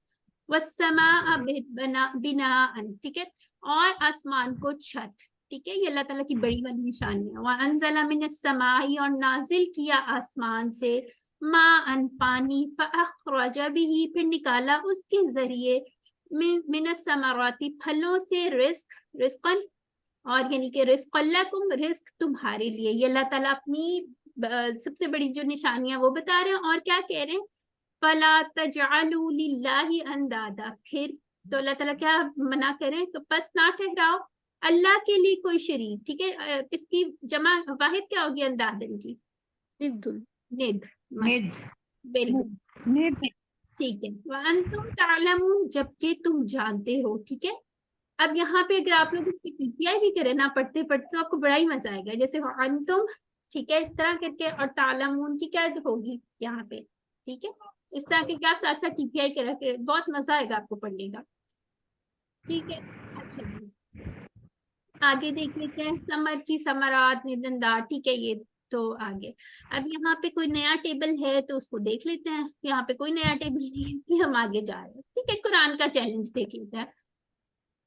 वस्समा बना बिनाअन, ठीक है, और आसमान को छत, ठीक है। ये अल्लाह ताला की बड़ी वाली निशानी है। व अंज़ला मिनस समाई, और नाजिल किया आसमान से, माअन पानी, फअखरज बिही, फिर निकाला उसके जरिए, मिनस समराती, फलों से, रिस्कन, और यानी कि रिस्क लकुम, रिस्क तुम्हारे लिए। ये अल्लाह ताला अपनी सबसे बड़ी जो निशानियां वो बता रहे हैं। और क्या कह रहे हैं, फला तजअलू लिल्लाहि अंदादा, फिर तो अल्लाह ताला क्या मना करें, तो बस ना ठहराओ अल्लाह के लिए कोई शरीक, ठीक है। इसकी जमा वाहिद क्या होगी अंदादन की, निद्दुन। निद, निज वेरी गुड, नहीं ठीक है। वअंतुम तालमून, जबकि तुम जानते हो, ठीक है। अब यहाँ पे अगर आप लोग इसकी टीपीआई भी करें ना पढ़ते पढ़ते, तो आपको बड़ा ही मजा आएगा, जैसे वअंतुम, ठीक है, इस तरह करके, और तालमून की क्या होगी यहाँ पे, ठीक है। इस तरह करके आप साथ साथ टीपीआई करा के, बहुत मजा आएगा आपको पढ़ने का, ठीक है। अच्छा जी, आगे देख लेते हैं, समर की समरात निदनदार, ठीक है, ये तो आगे। अब यहाँ पे कोई नया टेबल है तो उसको देख लेते हैं, यहाँ पे कोई नया टेबल नहीं है, इसलिए हम आगे जा रहे हैं, ठीक है। कुरान का चैलेंज देख लेते हैं,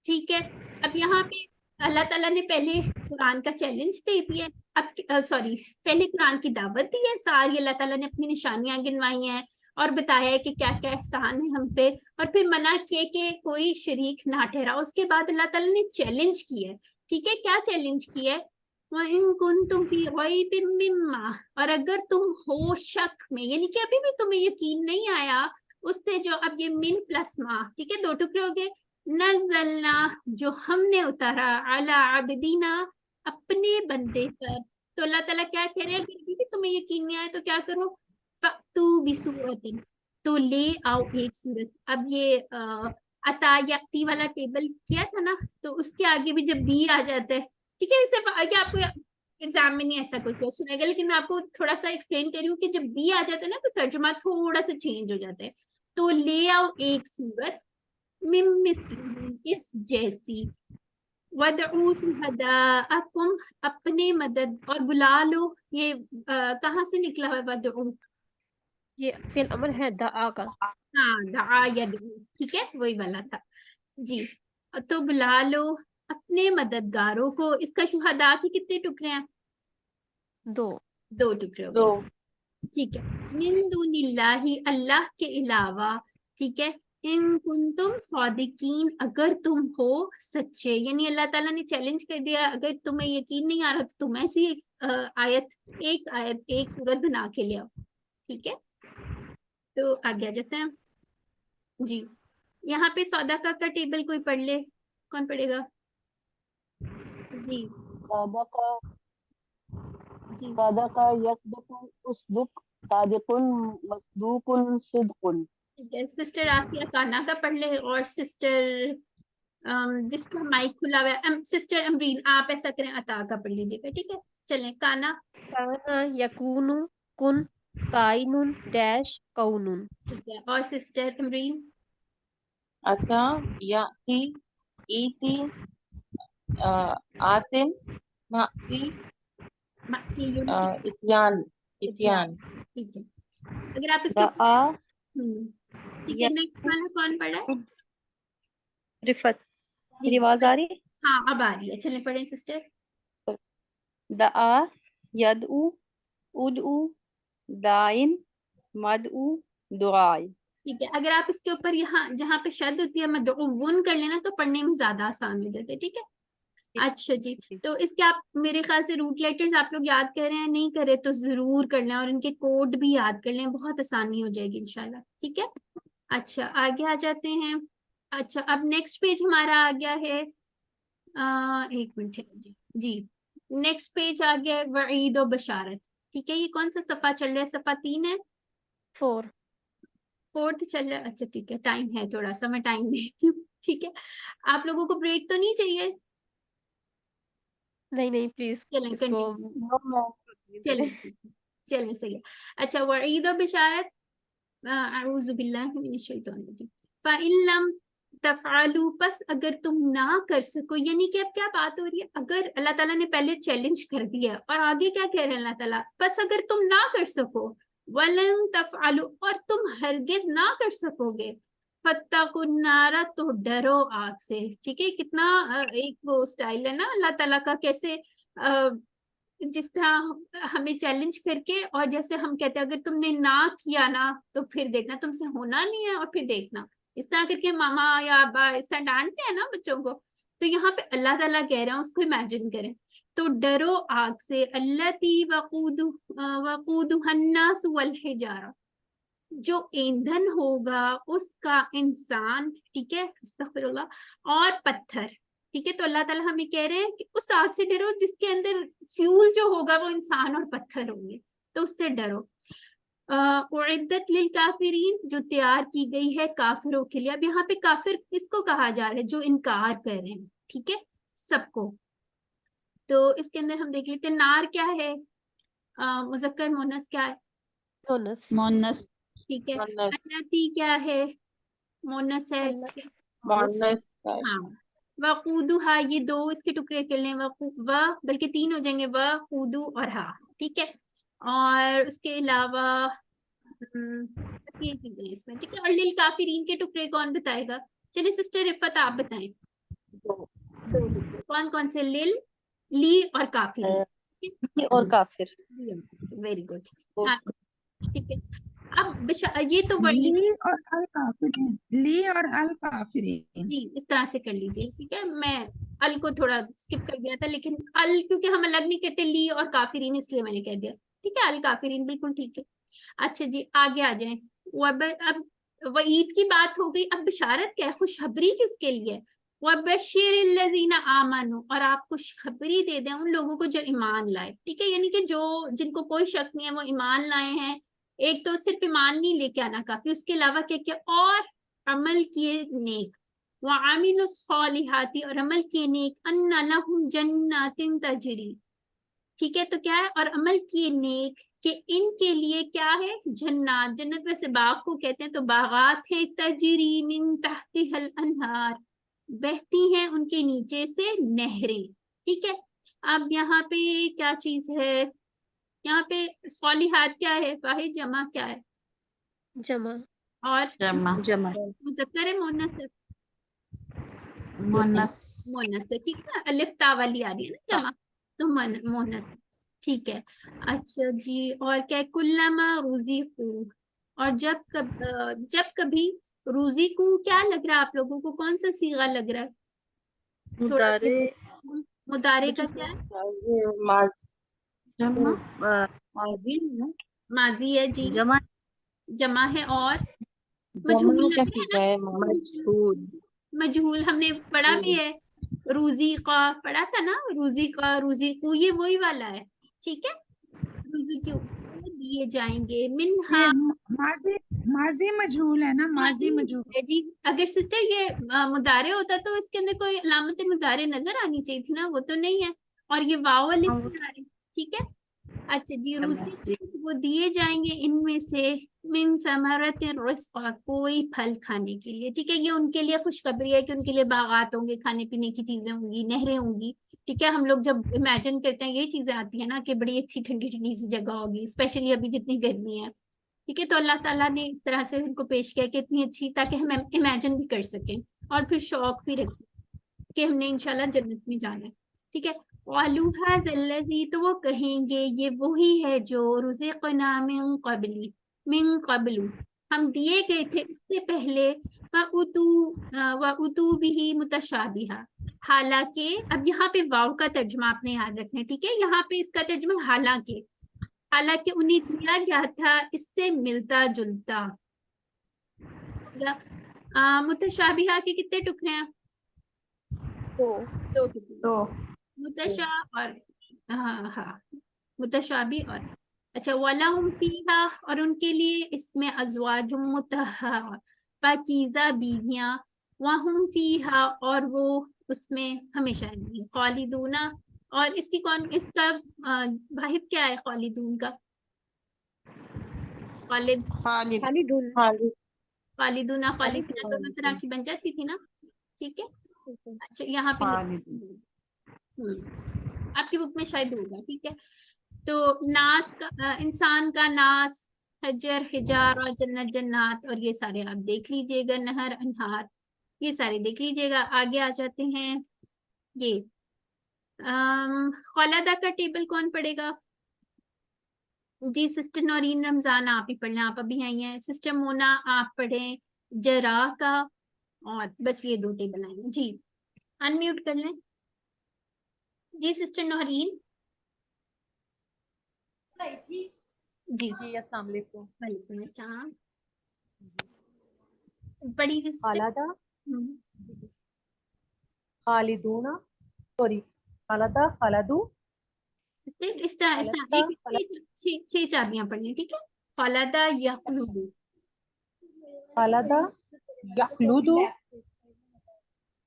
ठीक है। अब यहाँ पे अल्लाह ताला ने पहले कुरान का चैलेंज दे दिया, अब सॉरी, पहले कुरान की दावत दी है, सारी अल्लाह ताला ने अपनी निशानियां गिनवाई हैं, और बताया है कि क्या क्या एहसान है हम पे, और फिर मना किए कि कोई शरीक ना ठहरा। उसके बाद अल्लाह ताला ने चैलेंज किया है, ठीक है। क्या चैलेंज किया है, वइन कुंतुम फी रैबिम मिम्मा, और अगर तुम हो शक में, यानी कि अभी भी तुम्हें यकीन नहीं आया उससे, जो अब ये मिन प्लस मा, ठीक है, दो टुकड़े हो गए, नज़लना, जो हमने उतारा, अला अब्दीना, अपने बंदे पर। तो अल्लाह ताला क्या कह रहे हैं, अगर भी तुम्हें यकीन नहीं आया तो क्या करो, फअतू बिसूरतिन, तो ले आओ एक सूरत। अब ये अता याती वाला टेबल किया था ना, तो उसके आगे भी जब बी आ जाता है, ठीक है, इससे आगे आपको एग्जाम में नहीं ऐसा कोई क्वेश्चन आएगा, लेकिन मैं आपको थोड़ा सा एक्सप्लेन कर रही हूँ कि जब बी आ जाता है ना, तो तर्जुमा थोड़ा सा चेंज हो जाता है। तो ले आओ एक सूरत, मिम मिस्ली, इस जैसी, वदऊ शुहदाअकुम, अपने मदद, और बुला लो, ये कहाँ से निकला है वदऊ, ये फिल अमर है दआ का। हाँ, दआ यदऊ, ठीक है, वही वाला था जी। तो बुला लो अपने मददगारों को। इसका शुहदा के कितने टुकड़े हैं, दो। दो टुकड़े हो दो। गए, ठीक है। मिन दुनिल्लाही, अल्लाह के अलावा, ठीक है। इन कुंतुम सादिकीन, अगर तुम हो सच्चे, यानी अल्लाह ताला ने चैलेंज कर दिया, अगर तुम्हें यकीन नहीं आ रहा तो तुम ऐसी एक आयत एक सूरत बना के ले आओ, ठीक है। तो आगे आ जाते हैं जी। यहाँ पे सौदा का टेबल कोई पढ़ ले, कौन पढ़ेगा जी, जी सदका यसदुकु उसदुक सादिकुन मसदूकुन सिद्कुन। ठीक है। सिस्टर आसिया काना का पढ़ ले, और सिस्टर जिसका माइक खुला हुआ है सिस्टर अमरीन आप ऐसा करें अता का पढ़ लीजिएगा, ठीक है। चलें काना। काना यकूनु कुन काइनुन डैश कौनुन। ठीक है, और सिस्टर अमरीन। अता याति इति आतिन माती मातीयुन, इत्यान इत्यान। ठीक है। अगर आप इसको रआ ठीक है। नेक्स्ट वाला कौन पढ़ा है? रिफत, जी मेरी आवाज आ रही है? हाँ अब आ रही है, चलें पढ़ें सिस्टर। दआ यदउ उदउ दाइन मदउ दुआई। ठीक है, अगर आप इसके ऊपर यहाँ जहाँ पे शद होती है मदउवन कर लेना तो पढ़ने में ज्यादा आसान हो जाता है, ठीक है। अच्छा जी, तो इसके आप मेरे ख्याल से रूट लेटर्स आप लोग याद कर रहे हैं, नहीं करे तो जरूर कर लें, और इनके कोड भी याद कर लें, बहुत आसानी हो जाएगी इंशाल्लाह, ठीक है। अच्छा आगे आ जाते हैं। अच्छा अब नेक्स्ट पेज हमारा आ गया है, एक मिनट है जी। नेक्स्ट पेज आ गया है वईद और बशारत, ठीक है। ये कौन सा सफा चल रहा है? सफा 3 है, 4th चल रहा है। अच्छा ठीक है, टाइम है थोड़ा सा, मैं टाइम देखती हूँ, ठीक है। आप लोगों को ब्रेक तो नहीं चाहिए? नहीं प्लीज चलें इसको कंटिन्यू, चलें चलें सही है। अच्छा वईद और बशारत, अऊज़ु बिल्लाहि मिनश शैतानिर रजीम। फ़इल्लम तफ़अलू, बस अगर तुम ना कर सको, यानी कि अब क्या बात हो रही है, अगर अल्लाह ताला ने पहले चैलेंज कर दिया और आगे क्या कह रहे हैं अल्लाह ताला, बस अगर तुम ना कर सको, वलन तफ़अलू, और तुम हरगिज ना कर सकोगे, फत्तकुन नारा, तो डरो आग से, ठीक है। कितना एक वो स्टाइल है ना अल्लाह ताला का, कैसे जिस तरह हमें चैलेंज करके, और जैसे हम कहते हैं अगर तुमने ना किया ना तो फिर देखना तुमसे होना नहीं है, और फिर देखना, इस तरह करके मामा या अब्बा इस तरह डांटते हैं ना बच्चों को। तो यहाँ पे अल्लाह ताला कह रहा है, उसको इमेजिन करें, तो डरो आग से, अल्लती वक़ूदुहन्नास वल हिजारा, जो ईंधन होगा उसका इंसान, ठीक है, अस्तगफिरुल्लाह, और पत्थर, ठीक है। तो अल्लाह ताला हमें कह रहे हैं कि उस आग से डरो जिसके अंदर फ्यूल जो होगा वो इंसान और पत्थर होंगे, तो उससे डरो। उइद्दत लिल काफिरीन, जो तैयार की गई है काफिरों के लिए। अब यहाँ पे काफिर किसको कहा जा रहा है? जो इनकार कर रहे हैं, ठीक है, सबको। तो इसके अंदर हम देख लेते हैं, नार क्या है, मुज़क्कर मुन्नस क्या है? मोनस ठीक है। मोनस अल्लती क्या है? मुन्नस है। मोनस हाँ, वक़ूदुहा, ये 2 इसके टुकड़े कर लें, बल्कि 3 हो जाएंगे, वक़ूदु और हा, ठीक है। और उसके अलावा बस ये चीजें इसमें, ठीक है। और लिल काफिरीन के टुकड़े कौन बताएगा? चलिए सिस्टर रिफत आप बताएं। 2 कौन कौन से? लिल, ली और काफिरीन, और काफिर। वेरी गुड, हाँ ठीक है। अब ये तो बड़ी ली और अल काफिरीन, ली और अल काफिरीन। जी इस तरह से कर लीजिए, ठीक है। मैं अल को थोड़ा स्किप कर दिया था, लेकिन अल क्योंकि हम अलग नहीं करते ली और काफिरीन, इसलिए मैंने कह दिया, ठीक है। अल काफिरीन बिल्कुल ठीक है। अच्छा जी आगे आ जाए। अब वईद की बात हो गई, अब बिशारत क्या है, खुशखबरी किसके लिए? वबश्शिरिल्लज़ीना आमनू, और आप खुशखबरी दे दें उन लोगों को जो ईमान लाए, ठीक है। यानी कि जो जिनको कोई शक नहीं है वो ईमान लाए हैं। एक तो सिर्फ ईमान नहीं लेके आना काफी, उसके अलावा क्या क्या, और अमल किए नेक, वआमिलुस्सॉलिहाती, और अमल किए नेक, अन्ना लहुम जन्नातिन तजरी, ठीक है। तो क्या है? और अमल किए नेक कि इनके लिए क्या है? जन्नत, जन्नत वैसे बाग को कहते हैं, तो बागात है, तजरी मिन तहतिहल अनहार, बहती हैं उनके नीचे से नहरें, ठीक है। अब यहाँ पे क्या चीज है? यहाँ पे सॉलिहात क्या है? वाहिद जमा क्या है? जमा और जमा मुज़क्कर है मुन्नस है? मोनस मुन्नस है, ठीक है। अलिफ ता वाली आ रही है ना जमा, तो मुन्नस, ठीक है। अच्छा जी, और क्या है? कुल्लमा रुज़िक़ू, और जब कभी, रुज़िक़ू क्या लग रहा है आप लोगों को? कौन सा सीगा लग रहा है? थोड़ा सा मुदारे का क्या है? माजी है जी, जमा है, और मजहूल लग रहा है ना, मजहूल हमने पढ़ा भी है, रूजी का पढ़ा था ना, रूजी का, रूजी को, ये वही वाला है, ठीक है। रुज़्क़ु वो दिए जाएंगे मिन्हा ये माजी माजी मजहूल है ना, माजी मजहूल। है जी। अगर सिस्टर ये मुदारे होता तो इसके अंदर कोई अलामत मुदारे नजर आनी चाहिए थी ना, वो तो नहीं है, और ये वाव वाली आ रही, ठीक है। अच्छा जी, रुज़्क़ वो दिए जाएंगे इनमें से मिन समरतिन रिज़्क़ा कोई फल खाने के लिए, ठीक है। ये उनके लिए खुशखबरी है कि उनके लिए बागात होंगे, खाने पीने की चीजें होंगी, नहरें होंगी, ठीक है। हम लोग जब इमेजिन करते हैं ये चीजें आती है ना कि बड़ी अच्छी ठंडी ठंडी सी जगह होगी, स्पेशली अभी जितनी गर्मी है, ठीक है। तो अल्लाह ताला ने इस तरह से उनको पेश किया कि इतनी अच्छी, ताकि हम इमेजिन भी कर सकें और फिर शौक भी रखें कि हमने इंशाल्लाह जन्नत में जाना है, ठीक है। वालूहा ज़ल्लज़ी तो वो कहेंगे ये वही है जो रुज़िक़ना मिन क़ब्लु हम दिए गए थे इससे पहले, व उतू बिही मुतशाबिहा। हालांकि अब यहाँ पे वाव का तर्जुमा आपने याद रखना है, ठीक है। यहाँ पे इसका तर्जुमा हालांकि, हालांकि उन्हें दिया गया था इससे मिलता जुलता। मुतशाबिहा के कितने टुकड़े हैं? दो टुकड़े, तो मुतशा और हाँ मुतशाबी और अच्छा, वलहुम फीहा और उनके लिए इसमें अज़वाजुम मुतहहरा पाकीज़ा बीवियां, वहुम फीहा और वो उसमें हमेशा रहेंगे, खालिदूना। और इसकी कौन, इसका वाहिद क्या है खालिदून का? खालिद, खालिद खालिदूना खालिदूना दोनों तरह की बन जाती थी ना, ठीक है। अच्छा यहाँ पे आपकी बुक में शायद होगा, ठीक है। तो नास का इंसान का नास, हजर हिजार और जन्नत जन्नात, और ये सारे आप देख लीजिएगा, नहर अनहार ये सारे देख लीजिएगा। आगे आ जाते हैं, ये खौलादा का टेबल कौन पढ़ेगा? जी सिस्टर नौरीन रमजान आप ही पढ़ लें, आप अभी आई हैं। सिस्टर मोना आप पढ़ें जरा का, और बस ये दो टेबल आएंगे जी। अनम्यूट कर लें जी सिस्टर नौरीन। जी जी अस्सलाम वालेकुम। वालेकुम अस्सलाम। बड़ी जी सिस्टर। खालादा खालिदूना, सॉरी खालादा खालादू, सिस्टर इस तरह एक छह चाबियां पढ़नी, ठीक है। खालादा यखलुदू, खालादा यखलुदू,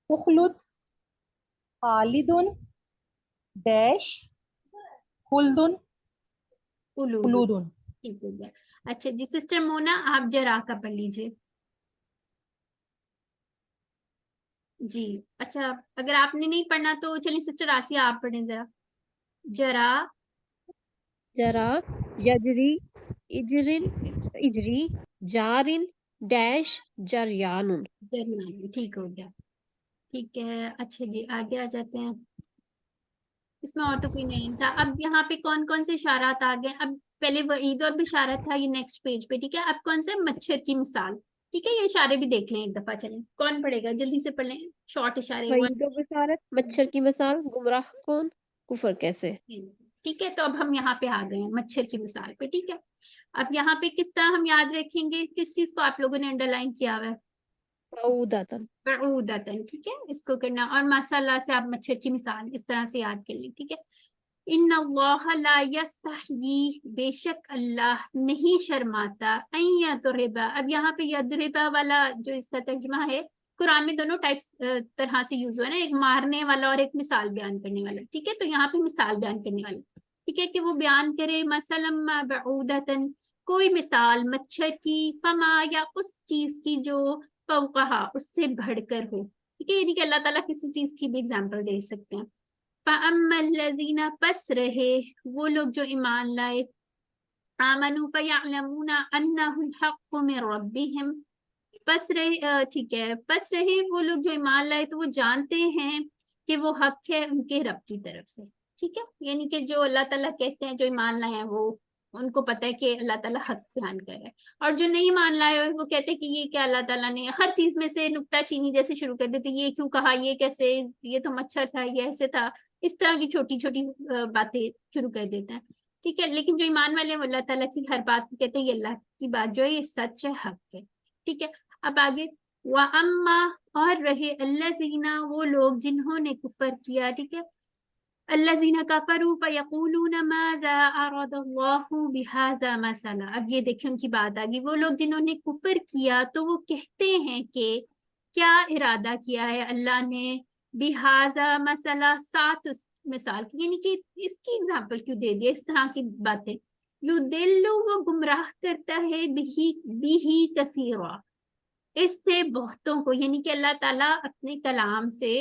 उखलुद, खालिदुन डैश खुल्दुन खुलूदुन। ठीक हो गया। अच्छा जी सिस्टर मोना आप जरा का पढ़ लीजिए जी। अच्छा अगर आपने नहीं पढ़ना तो चलिए सिस्टर आसिया आप पढ़ें जरा। जरा जरा यजरी इजरिन इजरी जारिन डैश जरयानुन। जरियान, ठीक हो गया, ठीक है। अच्छा जी आगे आ जाते हैं, इसमें और तो कोई नहीं था। अब यहाँ पे कौन कौन से इशारात आ गए? अब पहले वो ईद और बिशारत था, ये नेक्स्ट पेज पे, ठीक है। अब कौन से? मच्छर की मिसाल, ठीक है। ये इशारे भी देख लें एक दफा, चलें कौन पढ़ेगा जल्दी से पढ़ लें, शॉर्ट इशारे। वईद व बिशारत, मच्छर की मिसाल, गुमराह कौन, कुफर कैसे। ठीक है, तो अब हम यहाँ पे आ गए हैं मच्छर की मिसाल पे, ठीक है। अब यहाँ पे किस तरह हम याद रखेंगे, किस चीज को आप लोगों ने अंडरलाइन किया हुआ है? बऊदतन, ठीक है, इसको करना। और माशाल्लाह से आप मच्छर की मिसाल इस तरह से याद कर लें, ठीक है। इन्नल्लाह ला यस्तहयी, बेशक अल्लाह नहीं शर्माता, अन यदरिबा। अब यहाँ पे यदरिबा वाला जो इसका तर्जुमा है, कुरान में दोनों टाइप्स तरह से यूज हुआ है ना, एक मारने वाला और एक मिसाल बयान करने वाला, ठीक है। तो यहाँ पे मिसाल बयान करने वाला, ठीक है, कि वो बयान करे मसलम बऊदतन, कोई मिसाल मच्छर की, फमा या उस चीज की जो फौकहा उससे बढ़कर हो, ठीक है। यानी कि अल्लाह ताला किसी चीज की भी एग्जाम्पल दे सकते हैं। फ़अम्मल्लज़ीना पस रहे वो लोग जो ईमान लाए, आमनू फ़यअलमूना अन्नहुल हक़्क़ु मिन रब्बिहिम, पस रहे, ठीक है, पस रहे वो लोग जो ईमान लाए तो वो जानते हैं कि वो हक है उनके रब की तरफ से, ठीक है। यानी कि जो अल्लाह ताला कहते हैं, जो ईमान लाए हैं वो उनको पता है कि अल्लाह ताला हक बयान कर रहा है। और जो नहीं मान लाए और वो कहते हैं कि ये क्या अल्लाह ताला ने हर चीज में से नुक्ताचीनी जैसे शुरू कर देते, ये क्यों कहा, ये कैसे, ये तो मच्छर था, ये ऐसे था, इस तरह की छोटी छोटी बातें शुरू कर देते हैं, ठीक है। लेकिन जो ईमान वाले हैं वो अल्लाह ताला की हर बात को कहते हैं ये अल्लाह की बात जो है ये सच है, हक है, ठीक है। अब आगे, व अम्मा और रहे अल्लज़ीना वो लोग जिन्होंने कुफर किया, ठीक है। अल्लज़ीना कफ़रू फ़यक़ूलूना माज़ा अरादल्लाहु बिहाज़ा मसला। अब ये देखिए उनकी बात आ गई, वो लोग जिन्होंने कुफर किया तो वो कहते हैं कि क्या इरादा किया है अल्लाह ने बिहाज़ा मसला, साथ उस मिसाल की, यानी कि इसकी एग्जाम्पल क्यों दे दिया, इस तरह की बातें। युदिल्लु, वो गुमराह करता है, बिही बिही कसीरा, इससे बहुतों को, यानी कि अल्लाह ताला अपने कलाम से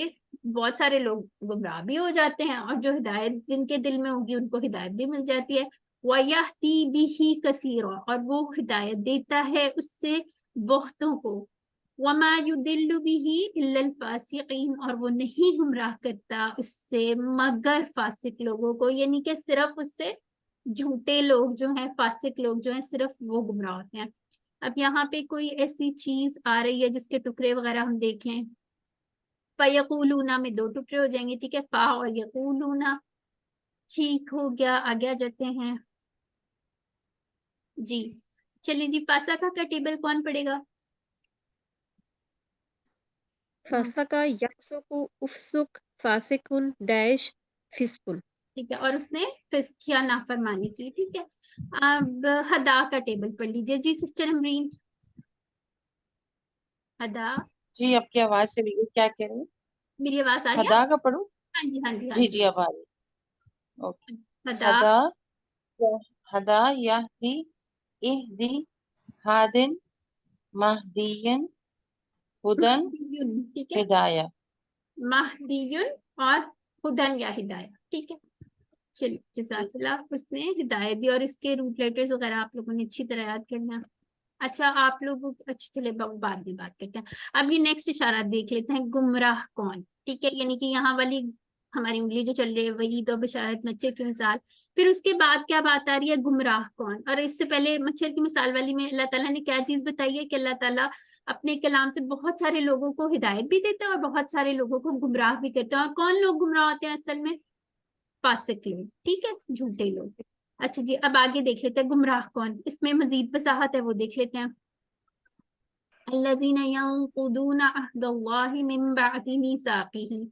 बहुत सारे लोग गुमराह भी हो जाते हैं और जो हिदायत जिनके दिल में होगी उनको हिदायत भी मिल जाती है। वयहदी बिही कसीरा, और वो हिदायत देता है उससे बहुतों को। वमा युदिल्लु बिही इल्लल फासिकीन, और वो नहीं गुमराह करता उससे मगर फासिक लोगों को, यानी कि सिर्फ उससे झूठे लोग जो हैं, फासिक लोग जो हैं, सिर्फ वो गुमराह होते हैं। अब यहाँ पे कोई ऐसी चीज आ रही है जिसके टुकड़े वगैरह हम देखें, फयकूलूना में 2 टुकड़े हो जाएंगे, ठीक है, फा और यकूलूना, ठीक हो गया। आगे आ जाते हैं जी। चलिए जी, फासका का टेबल कौन पढ़ेगा? फसका यफसुकु उफसुक फासिकुन डैश फिस्कुन। ठीक है, और उसने फिस्क या नाफरमानी की, ठीक है। अब हदा का टेबल पढ़ लीजिए जी सिस्टर अमरीन। हदा, जी आपकी आवाज से रही है, क्या कह रहे हैं? मेरी आवाज आ रही है? हदा का पढ़ूं? हाँ जी, हाँ जी, हाँ जी जी। जी अब आ रही है। ओके। हदा, हदा हदा यहदी इहदी हादिन महदियन हुदन महदियुन, ठीक है, हिदाया। महदियुन और हुदन या हिदाया, ठीक है। चलिए, जी जज़ाकल्लाह, उसने हिदायत दी, और इसके रूट लेटर्स वगैरह आप लोगों ने अच्छी तरह याद करना। अच्छा, आप लोग, अच्छा चले बाद में बात करते हैं। अब ये नेक्स्ट इशारा देख लेते हैं, गुमराह कौन, ठीक है, यानी कि यहाँ वाली हमारी उंगली जो चल रही है वही तो बिशारत मच्छर की मिसाल। फिर उसके बाद क्या बात आ रही है, गुमराह कौन। और इससे पहले मच्छर की मिसाल वाली में अल्लाह ताला ने क्या चीज बताई है कि अल्लाह ताला अपने कलाम से बहुत सारे लोगों को हिदायत भी देता है और बहुत सारे लोगों को गुमराह भी करता है। और कौन लोग गुमराह होते हैं असल में? फासिक लोग, ठीक है, झूठे लोग। अच्छा जी, अब आगे देख लेते हैं गुमराह कौन, इसमें मजीद वसाहत है, वो देख लेते हैं। अल्लज़ीना यंकुदूना अहदल्लाहि मिन बअदि मीसाक़िही,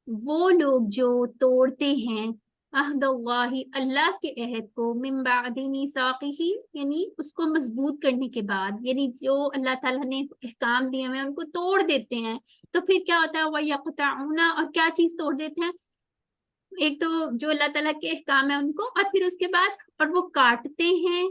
वो लोग जो तोड़ते हैं अहदल्लाहि, अल्लाह के अहद को, मिन बअदि मीसाक़िही, यानी उसको मजबूत करने के बाद, यानी जो अल्लाह ताला ने अहकाम दिए हुए हैं उनको तोड़ देते हैं। तो फिर क्या होता है, वयक़तऊना, और क्या चीज तोड़ देते हैं? एक तो जो अल्लाह ताला के अहकाम है उनको, और फिर उसके बाद और वो काटते हैं।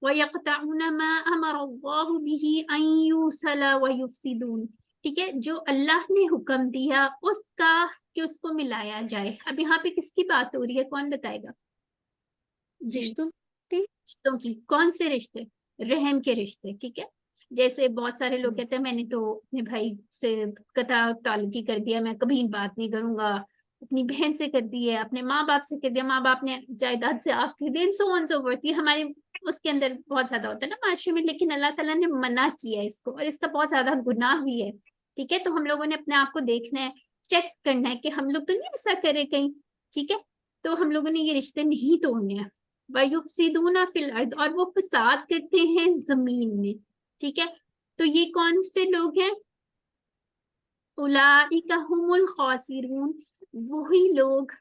वयक़तऊना मा अमरल्लाहु बिही अन यूसला वयुफ्सिदून, ठीक है, जो अल्लाह ने हुक्म दिया उसका कि उसको मिलाया जाए। अब यहाँ पे किसकी बात हो रही है, कौन बताएगा जी? रिश्तों की। रिश्तों की, कौन से रिश्ते? रहम के रिश्ते, ठीक है। जैसे बहुत सारे लोग कहते हैं मैंने तो अपने भाई से कता ताल्लुकी कर दिया, मैं कभी बात नहीं करूंगा, अपनी बहन से कर दी है, अपने माँ बाप से कर दिया, माँ बाप ने जायदाद से आप कर दिया, सो ऑन सो फोर्थ। ये हमारे उसके अंदर बहुत ज्यादा होता है ना माशरे में, लेकिन अल्लाह ताला ने मना किया है इसको, और इसका बहुत ज्यादा गुनाह भी है, ठीक है। तो हम लोगों ने अपने आप को देखना है, चेक करना है कि हम लोग तो नहीं ऐसा करे कहीं, ठीक है। तो हम लोगों ने ये रिश्ते नहीं तोड़ने हैं। वयुफ्सिदूना फिल अर्द, और वो फसाद करते हैं जमीन में, ठीक है। तो ये कौन से लोग हैं? उलाइका हुमुल खासिरून, वही लोग,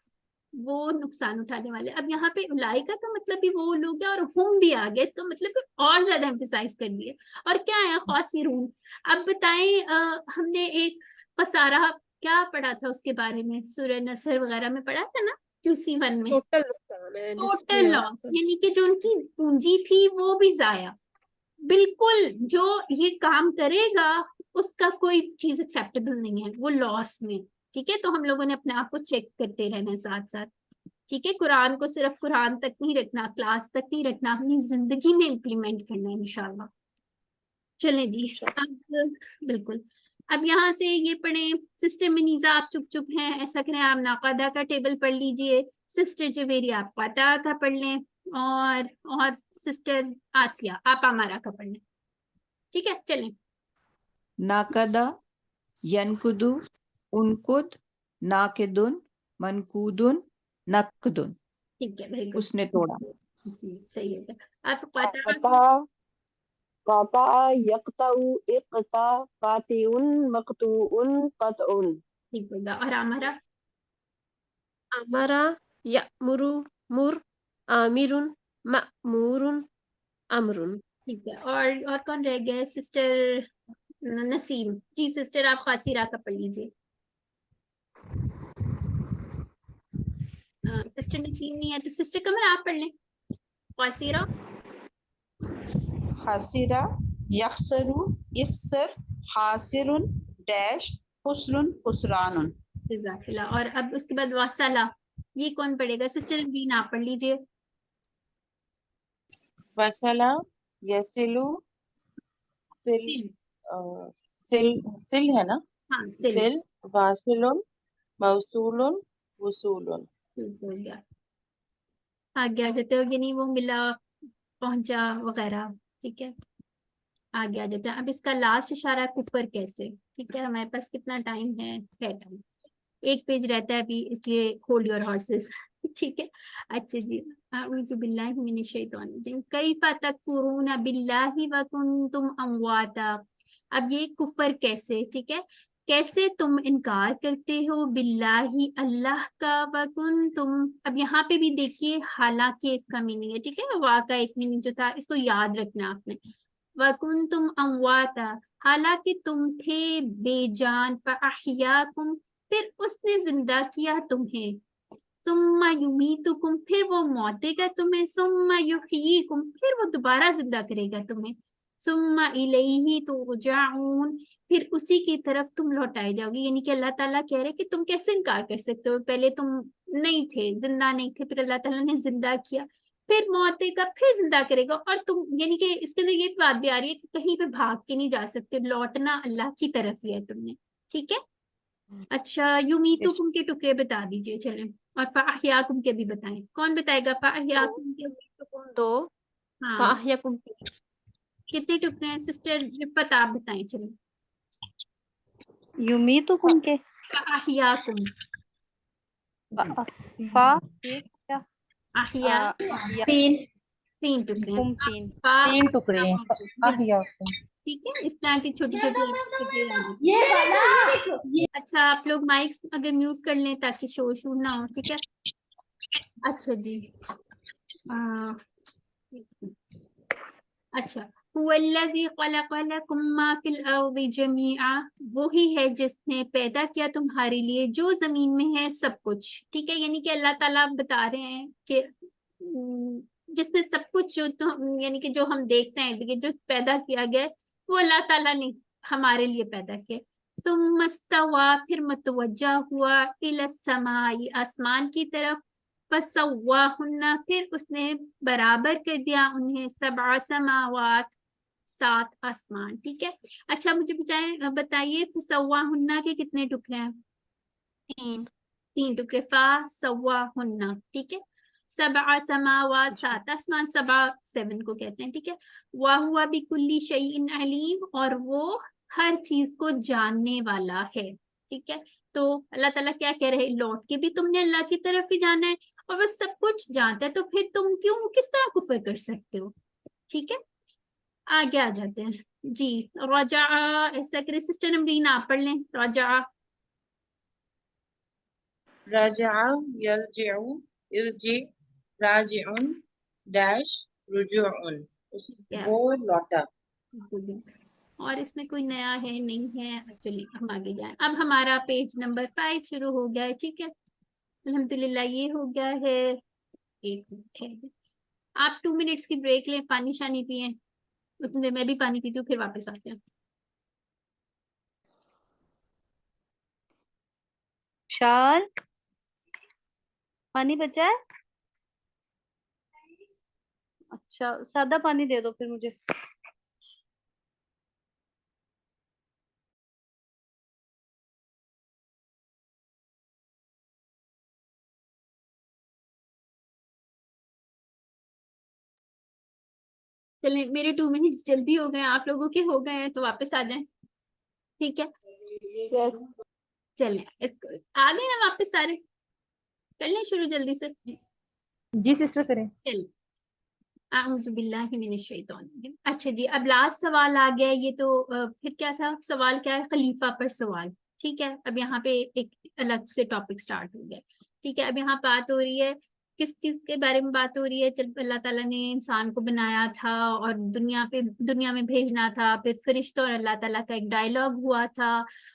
वो नुकसान उठाने वाले। अब यहाँ पे उलाइका का मतलब भी वो लोग है और हम भी आ गया, इसका मतलब और ज्यादा एम्फेसाइज कर दिए। और क्या है खासिरून? अब बताएं, हमने एक खसारा क्या पढ़ा था उसके बारे में, सूरह नसर वगैरह में पढ़ा था ना, QC1 में। टोटल नुकसान है टोटल जिसमें लॉस, यानी कि जो उनकी पूंजी थी वो भी जाया। बिल्कुल, जो ये काम करेगा उसका कोई चीज एक्सेप्टेबल नहीं है, वो लॉस में, ठीक है। तो हम लोगों ने अपने आप को चेक करते रहना है साथ साथ, ठीक है। कुरान को सिर्फ कुरान तक नहीं रखना, क्लास तक नहीं रखना, अपनी जिंदगी में इम्प्लीमेंट करना है इंशाल्लाह। चलें जी, अब बिल्कुल, अब यहाँ से ये पढ़ें। सिस्टर मिनीजा आप चुप चुप हैं, ऐसा करें आप नाकादा का टेबल पढ़ लीजिए, सिस्टर जवेरी आप पता का पढ़ लें, और सिस्टर आसिया आप हमारा का पढ़ लें, ठीक है। चलें। नाकदा यनकुदु उनकुद नाकिदुन मनकूदुन नकदुन, ठीक है, वेरी गुड, उसने तोड़ा। जी सही है। आप पता कता कता यकतउ इकता कातिउन मकतूउन कतउन। ठीक होगा। और हमारा अमरा यअमुरु मुर आमिरुन मअमूरुन अमरुन। ठीक है, और कौन रह गया? सिस्टर नसीम जी। सिस्टर आप खासिरा का पढ़ लीजिए। सिस्टर नसीम नहीं है तो सिस्टर कमर आप पढ़ लें खासिरा। खासिरा यखसरु इखसर हासिरुन डैश खुसरुन खुसरानुन। जज़ाकिल्लाह। और अब उसके बाद वासला, ये कौन पढ़ेगा? सिस्टर नवीन आप पढ़ लीजिए। वसला यसिलु सिल सिल। सिल सिल है ना? हाँ सिल। सिल वासिलुन मौसूलुन वसूलुन। ठीक हो गया। आगे आ जाते हो, यानी वो मिला पहुंचा वगैरह। ठीक है, आगे आ जाते हैं। अब इसका लास्ट इशारा कुफर कैसे? ठीक है, हमारे पास कितना टाइम है टाइम, एक पेज रहता है अभी, इसलिए होल्ड योर हॉर्सेस। ठीक है, अच्छा जी। अऊज़ु बिल्लाहि मिनश शैतानिर रजीम। कैफ़ तकफुरूना बिल्लाहि व कुंतुम अमवाता। अब ये कुफर कैसे? ठीक है, कैसे तुम इनकार करते हो बिल्लाहि अल्लाह का, व कुंतुम। अब यहाँ पे भी देखिए हालांकि इसका मीनिंग है। ठीक है, वाह का एक मीनिंग जो था इसको याद रखना आपने। व कुंतुम अमवाता, हालांकि तुम थे बेजान, फअहयाकुम, फिर उसने जिंदा किया तुम्हें। सुम्मा युमीतुकुम, फिर वो मौत देगा तुम्हें। सुम्मा युहयीकुम, फिर वो दोबारा जिंदा करेगा तुम्हें। सुम्मा इलैहि तुरजाऊन, फिर उसी की तरफ तुम लौटाए जाओगे। यानी कि अल्लाह ताला कह रहे कि तुम कैसे इनकार कर सकते हो? पहले तुम नहीं थे, जिंदा नहीं थे, फिर अल्लाह ताला ने जिंदा किया, फिर मौत देगा, फिर जिंदा करेगा, और तुम, यानी कि इसके अंदर ये बात भी आ रही है कि कहीं पे भाग के नहीं जा सकते, लौटना अल्लाह की तरफ ही है तुमने। ठीक है, अच्छा युमीतुकुम के टुकड़े बता दीजिए चलें, और फाहियाकुम के भी बताएं। कौन बताएगा फाहियाकुम के? दो हाँ, फाहियाकुम कितने टुकड़े हैं? सिस्टर रिफत आप बताएं चलें। युमीतुकुम के फाहियाकुम, फा ये क्या? आहिया या तीन टुकड़े हैं। कुम तीन। फा तीन टुकड़े हैं। बिल्कुल। ठीक है, इस तरह की छोटी छोटी। अच्छा, आप लोग माइक्स अगर म्यूट कर लें ताकि शोर शोर ना हो। ठीक है, अच्छा जी। अच्छा, हुवल्लज़ी ख़लक़ लकुम मा फ़िल अर्ज़ि जमीआ, वही है जिसने पैदा किया तुम्हारे लिए जो जमीन में है सब कुछ। ठीक है, यानी कि अल्लाह ताला बता रहे हैं कि जिसने सब कुछ, जो तो यानी कि जो हम देखते हैं, जो पैदा किया गया वो अल्लाह ताला ने हमारे लिए पैदा किया। सुम्मा इस्तवा, फिर मुतवज्जा हुआ, इला समाई, आसमान की तरफ। फसव्वाहुन्ना, फिर उसने बराबर कर दिया उन्हें, सबआ समावात, 7 आसमान। ठीक है, अच्छा मुझे बताइए फसव्वाहुन्ना के कितने टुकड़े हैं? तीन 3 टुकड़े। फा सव्वाहुन्ना, ठीक है। सबआ समावात, 7 आसमान, सबआ 7 को कहते हैं। ठीक है, वा हुआ बिकुल्ली शैइन अलीम, और वो हर चीज को जानने वाला है। ठीक है, तो अल्लाह ताला क्या कह रहे हैं? लौट के भी तुमने अल्लाह की तरफ ही जाना है, और वो सब कुछ जानता है, तो फिर तुम क्यों, किस तरह कुफर कर सकते हो? ठीक है, आगे आ जाते हैं जी। रजा, ऐसा करें सिस्टर नमरीन आप पढ़ लें रजा। रजा यरजिउ इरजि राजिउन डैश रुजुउन, वो लौटा। और इसमें कोई नया है नहीं है? चलिए हम आगे जाएं। अब हमारा पेज नंबर 5 शुरू हो गया है। ठीक है, अल्हम्दुलिल्लाह ये हो गया है। 1 मिनट है, आप 2 मिनट्स की ब्रेक लें, पानी शानी पिए, उतने देर मैं भी पानी पीती हूँ, फिर वापस आते हैं। शार पानी बचा है? अच्छा, सादा पानी दे दो फिर मुझे। चलें, मेरे 2 मिनट्स जल्दी हो गए, आप लोगों के हो गए हैं तो वापस आ जाएं। ठीक है, चलें, आ गए ना वापस सारे? कर लें शुरू जल्दी से। जी सिस्टर करें। चलिए, अच्छा जी, अब लास्ट सवाल आ गया। ये तो फिर क्या था सवाल? क्या है? खलीफा पर सवाल। ठीक है, अब यहाँ पे एक अलग से टॉपिक स्टार्ट हो गया। ठीक है, अब यहाँ बात हो रही है किस चीज के बारे में बात हो रही है? जब अल्लाह ताला ने इंसान को बनाया था और दुनिया में भेजना था, फिर फरिश्तों और अल्लाह ताला का एक डायलॉग हुआ था,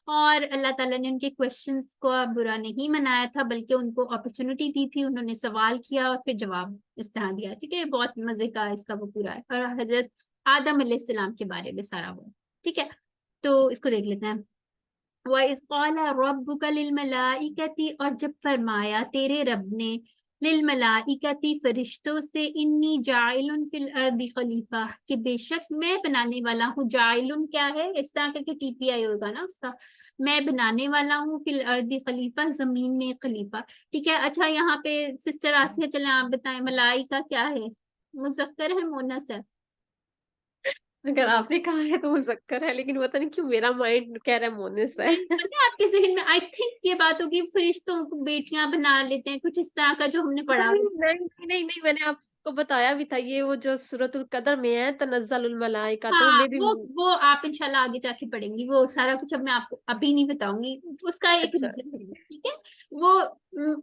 और अल्लाह ताला ने उनके क्वेश्चंस को बुरा नहीं मनाया था, बल्कि उनको अपॉर्चुनिटी दी थी, उन्होंने सवाल किया और फिर जवाब इस तरह दिया। ठीक है, बहुत मजे का इसका वो पूरा है, और हजरत आदम अलैहिस्सलाम के बारे में सारा वो। ठीक है, तो इसको देख लेते हैं। वइज़ क़ाला रब्बुका लिल मलाइकति, और जब फरमाया तेरे रब ने, लिल मलाइकति फरिश्तों से, इन्नी जाइलुन फिल अर्दी खलीफा, कि बेशक मैं बनाने वाला हूँ। जाइलुन क्या है? इस तरह का टीपीआई होगा ना उसका, मैं बनाने वाला हूँ, फिल अर्दी खलीफा, जमीन में खलीफा। ठीक है, अच्छा यहाँ पे सिस्टर आसिया, चले आप बताएं मलाइका क्या है? मुज़क्कर है मुन्नस है? अगर आपने कहा है तो मुज़क्कर है, लेकिन पता नहीं क्यों मेरा माइंड कह रहा है मोनिस है। नहीं, पता है आपके जहन में आई थिंक ये बात होगी फरिश्तों को बेटियां बना लेते हैं, कुछ इस तरह का जो हमने पढ़ा। नहीं, मैंने आपको बताया भी था, ये वो जो सूरतुल कदर में है, तनज़्ज़लुल मलाइका, तो हाँ, मे भी। वो आप इंशाल्लाह आगे जाके पढ़ेंगी, वो सारा कुछ। अब मैं आपको अभी नहीं बताऊंगी, उसका एक अच्छा, रीजन है। ठीक है, वो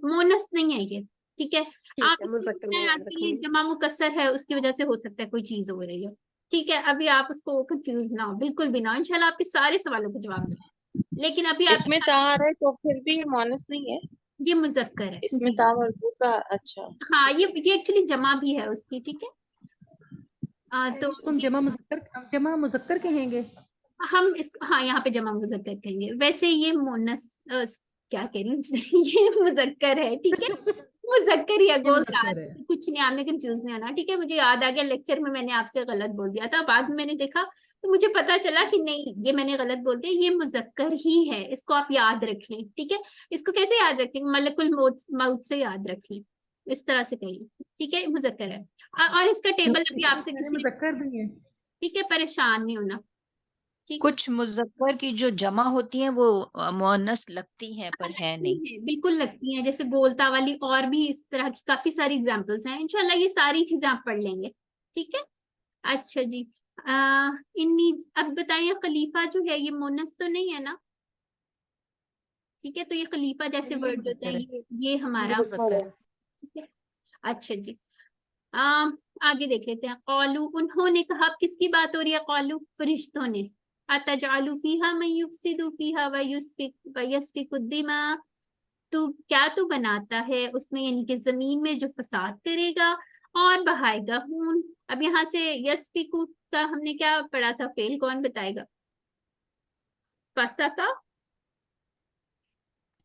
मोनस नहीं है ये। ठीक है, ठीक आप है, इसको मुज़क्कर में याद आपके लिए रखूंगी। जमा मुकस्सर है, उसकी वजह से हो सकता है कोई चीज हो रही हो। ठीक है, अभी आप उसको कंफ्यूज ना हो, बिल्कुल भी ना हो। इंशाल्लाह आपके सारे सवालों को जवाब दूंगी, लेकिन अभी आपके इसमें ता साथ आ रहा है तो फिर भी मोनस नहीं है, ये मुजक्कर है इसमें जी। ता मरबूत का। अच्छा, हाँ, ठीक है। ये एक्चुअली जमा भी है उसकी। ठीक है, तो इसको हम जमा मुज़क्कर कहेंगे। हम इस, हाँ, यहाँ पे जमा मुजक्कर कहेंगे। वैसे ये मोनस क्या कह रही हूँ ये मुजक्कर है। ठीक है, मुजक्कर या ये गोल मुज़क्कर है। कुछ नहीं, आपने कंफ्यूज नहीं होना। ठीक है, मुझे याद आ गया लेक्चर में मैंने आपसे गलत बोल दिया था, बाद में मैंने देखा तो मुझे पता चला कि नहीं, ये मैंने गलत बोल दिया, ये मुजक्कर ही है। इसको आप याद रख लें। ठीक है, इसको कैसे याद रखें? मलकुल मौत से याद रख लें, इस तरह से कहिए। ठीक है, मुजक्कर है। और इसका टेबल अभी आपसे किसी, मुज़क्कर भी है। ठीक है, परेशान नहीं होना। ठीक, कुछ मुज़क्कर की जो जमा होती हैं वो मुअन्नस लगती हैं पर है नहीं। लगती है, बिल्कुल लगती हैं, जैसे गोलता वाली, और भी इस तरह की काफी सारी एग्जांपल्स हैं। इंशाल्लाह ये सारी चीजें आप पढ़ लेंगे। ठीक है, अच्छा जी। इन्नी, अब बताइए खलीफा जो है ये मोनस तो नहीं है ना? ठीक है, तो ये खलीफा जैसे ये वर्ड होते हैं, मुज़क्कर है। ये ये हमारा। मुज़क्कर है। ठीक है, अच्छा जी। आगे देख लेते हैं। कौलू, उन्होंने कहा, किसकी बात हो रही है? कौलू, फरिश्तों ने। अतजालु फीहा मन युफसिदु फीहा व यस्फिकु दिमा, तू बनाता है उसमें, यानी कि जमीन में, जो फसाद करेगा और बहाएगा खून। अब यहाँ से यस्फिकु का हमने क्या पढ़ा था? फेल कौन बताएगा? फसा का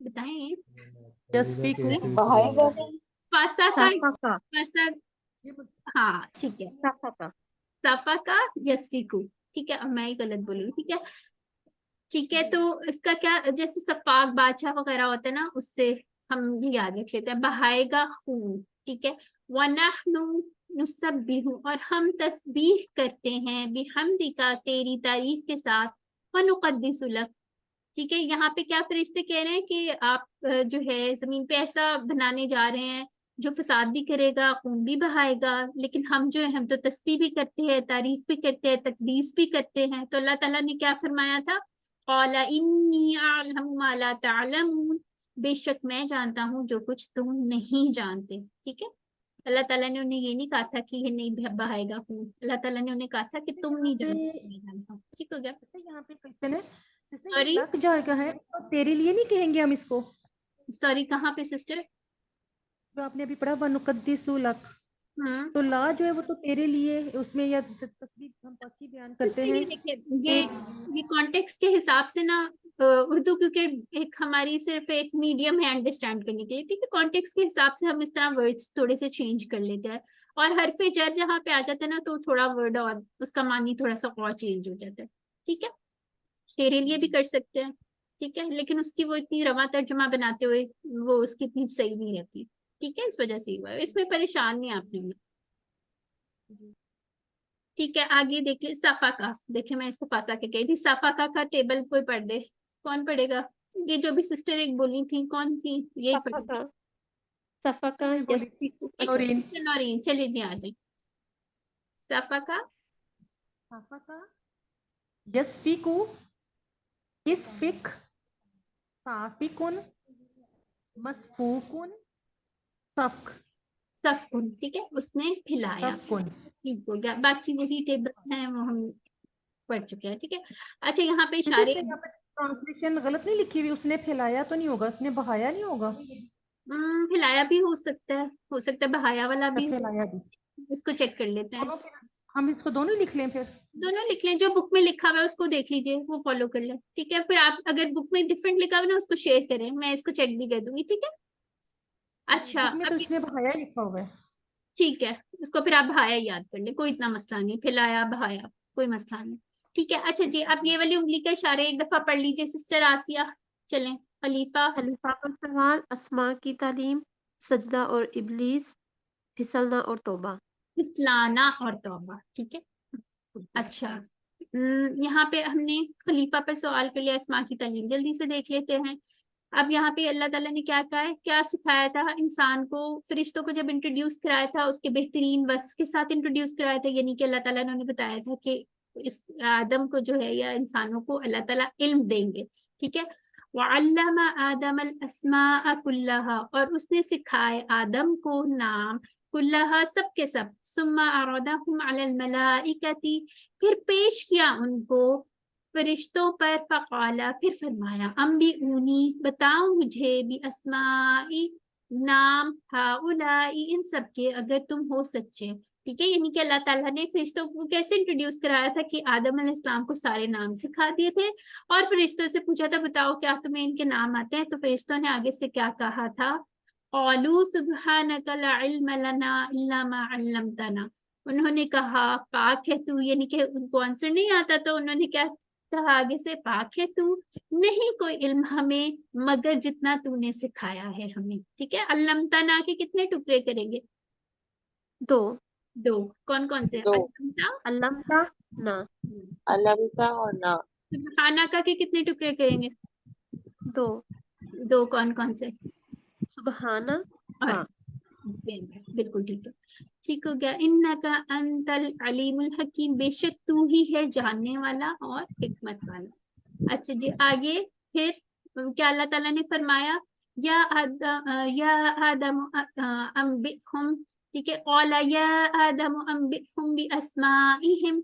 बताएं। जसफीकु बहाएगा। फसा का, साफा का, फसा, हाँ ठीक है, साफा का। सफा का यस्फिकु। ठीक है, अब मैं ही गलत बोली। ठीक है, ठीक है, तो इसका क्या, जैसे सफाक बादशाह वगैरह होता है ना, उससे हम ये याद रख लेते हैं, बहाएगा खून। ठीक है, वनहनु नुसब्बिहु, और हम तस्बीह करते हैं, बिहम्दिका, तेरी तारीफ के साथ, वनुक़द्दिसु लक। ठीक है, यहाँ पे क्या फरिश्ते कह रहे हैं कि आप जो है जमीन पे ऐसा बनाने जा रहे हैं जो फसाद भी करेगा, खून भी बहाएगा, लेकिन हम जो है, हम तो तस्बीह भी करते हैं, तारीफ भी करते हैं, तकदीस भी करते हैं। तो अल्लाह ताला ने क्या फरमाया था? क़ाला इन्नी अअलमु मा ला तअलमून, बेशक मैं जानता हूँ जो कुछ तुम नहीं जानते। ठीक है, अल्लाह ताला ने उन्हें ये नहीं कहा था कि ये नहीं बहाएगा खून, अल्लाह ताला ने उन्हें कहा था कि तुम नहीं जानते, मैं जानता हूँ। ठीक हो गया? यहाँ पे क्वेश्चन है, सिस्टर, ये सॉरी, लक जाएगा है, इसको तेरे लिए नहीं कहेंगे हम इसको? सॉरी, कहाँ पे सिस्टर? जो आपने अभी पढ़ा वनुक़द्दिसु लक, हम्म, तो ला जो है वो तो तेरे लिए, उसमें या तस्बीह हम पक्की बयान करते इसलिए हैं। देखिए, ये कॉन्टेक्स्ट के हिसाब से ना, उर्दू क्योंकि एक हमारी सिर्फ एक मीडियम है अंडरस्टैंड करने के लिए। ठीक है, कॉन्टेक्स्ट के हिसाब से हम इस तरह वर्ड्स थोड़े से चेंज कर लेते हैं, और हरफे जर जहाँ पे आ जाता है ना, तो थोड़ा वर्ड और उसका मानी थोड़ा सा और चेंज हो जाता है। ठीक है, तेरे लिए भी कर सकते हैं। ठीक है, लेकिन उसकी वो इतनी रवा तर्जुमा बनाते हुए वो उसकी इतनी सही नहीं रहती। ठीक है, इस वजह से हुआ है, इसमें परेशान नहीं आपने भी। ठीक है, आगे देखिए, सफा का। देखिए, मैं इसको पासा के कही थी, सफा का टेबल कोई पढ़ दे। कौन पढ़ेगा? ये जो भी सिस्टर एक बोली थी, कौन थी? यही सफा पढ़ी। का, सफा का यस्फिकु। अच्छा, नौरीन, नौरीन, चलिए जी, आ जाए। सफा का, साफा का, यस्फीकु, इसफिक, साफिकुन, मसफूकुन, सफ्क सफकुन, ठीक है, उसने खिलाया, सफ्कुन। ठीक हो गया। बाकी वही टेबल है वो हम पढ़ चुके हैं, ठीक है। अच्छा यहाँ पे जैसे इशारे, यहाँ पे ट्रांसलेशन गलत नहीं लिखी हुई, उसने फैलाया तो नहीं होगा, उसने बहाया नहीं होगा? खिलाया भी हो सकता है बहाया वाला भी, फैलाया भी, इसको चेक कर लेते हैं। दोनों हम इसको दोनों लिख लें फिर? दोनों लिख लें, जो बुक में लिखा हुआ है उसको देख लीजिए, वो फॉलो कर लें, ठीक है। फिर आप अगर बुक में डिफरेंट लिखा हुआ है ना उसको शेयर करें, मैं इसको चेक भी कर दूंगी, ठीक है। अच्छा बुक में तो अब इसने बहाया लिखा हुआ है। ठीक है, इसको फिर आप बहाया याद कर ले, कोई इतना मसला नहीं, फैलाया बहाया कोई मसला नहीं, ठीक है। अच्छा जी, अब ये वाली उंगली का इशारे एक दफा पढ़ लीजिए सिस्टर आसिया। चलें खलीफा। खलीफा पर सवाल, अस्मा की तालीम, सजदा और इब्लीस, फिसलना और तौबा। फिसलाना और तौबा, ठीक है। अच्छा यहाँ पे हमने खलीफा पर सवाल कर लिया, अस्मा की तालीम जल्दी से देख लेते हैं। अब यहाँ पे अल्लाह ताला ने क्या कहा है, क्या सिखाया था इंसान को, फरिश्तों को जब इंट्रोड्यूस कराया था उसके बेहतरीन वस्फ के साथ इंट्रोड्यूस कराया था, यानी कि अल्लाह ताला ने बताया था कि इस आदम को जो है या इंसानों को अल्लाह ताला इल्म देंगे, ठीक है। वअल्लम आदम अल अस्माअ कुल्लहा, और उसने सिखाए आदम को नाम, कुल्लहा सब के सब, सुम्मा अरदहुम अलल मलाइकती, फिर पेश किया उनको फरिश्तों पर, फकाला फिर फरमाया, अम्बी ऊनी बताओ मुझे, भी अस्माई नाम, हाउलाई इन सब के, अगर तुम हो सच्चे, ठीक है। यानी कि अल्लाह ताला ने फरिश्तों को कैसे इंट्रोड्यूस कराया था कि आदम अलैहिस्सलाम को सारे नाम सिखा दिए थे, और फरिश्तों से पूछा था बताओ क्या तुम्हें इनके नाम आते हैं, तो फरिश्तों ने आगे से क्या कहा था, क़ालू सुब्हानका ला इल्म लना इल्ला मा अल्लमतना, उन्होंने कहा पाक है तू, यानी कि उनको आंसर नहीं आता तो उन्होंने क्या कहा आगे से, पाक है तू, नहीं कोई इल्म हमें मगर जितना तूने सिखाया है हमें, ठीक है। अल्लमतना के कितने टुकड़े करेंगे, दो। दो, कौन कौन से, दो। अल्लमता ना, अलमता और ना। सुब्हानका के कितने टुकड़े करेंगे, दो। दो, कौन कौन से, सुबहाना और हाँ। बिल्कुल ठीक है, ठीक हो गया। इन्नका अंतल अलीमुल हकीम, बेशक तू ही है जानने वाला और हिकमत वाला। अच्छा जी आगे फिर क्या अल्लाह ताला ने फरमाया, या आदम अंबिहुम, ठीक है, औला या आदम अंबिहुम बि अस्माइहिम,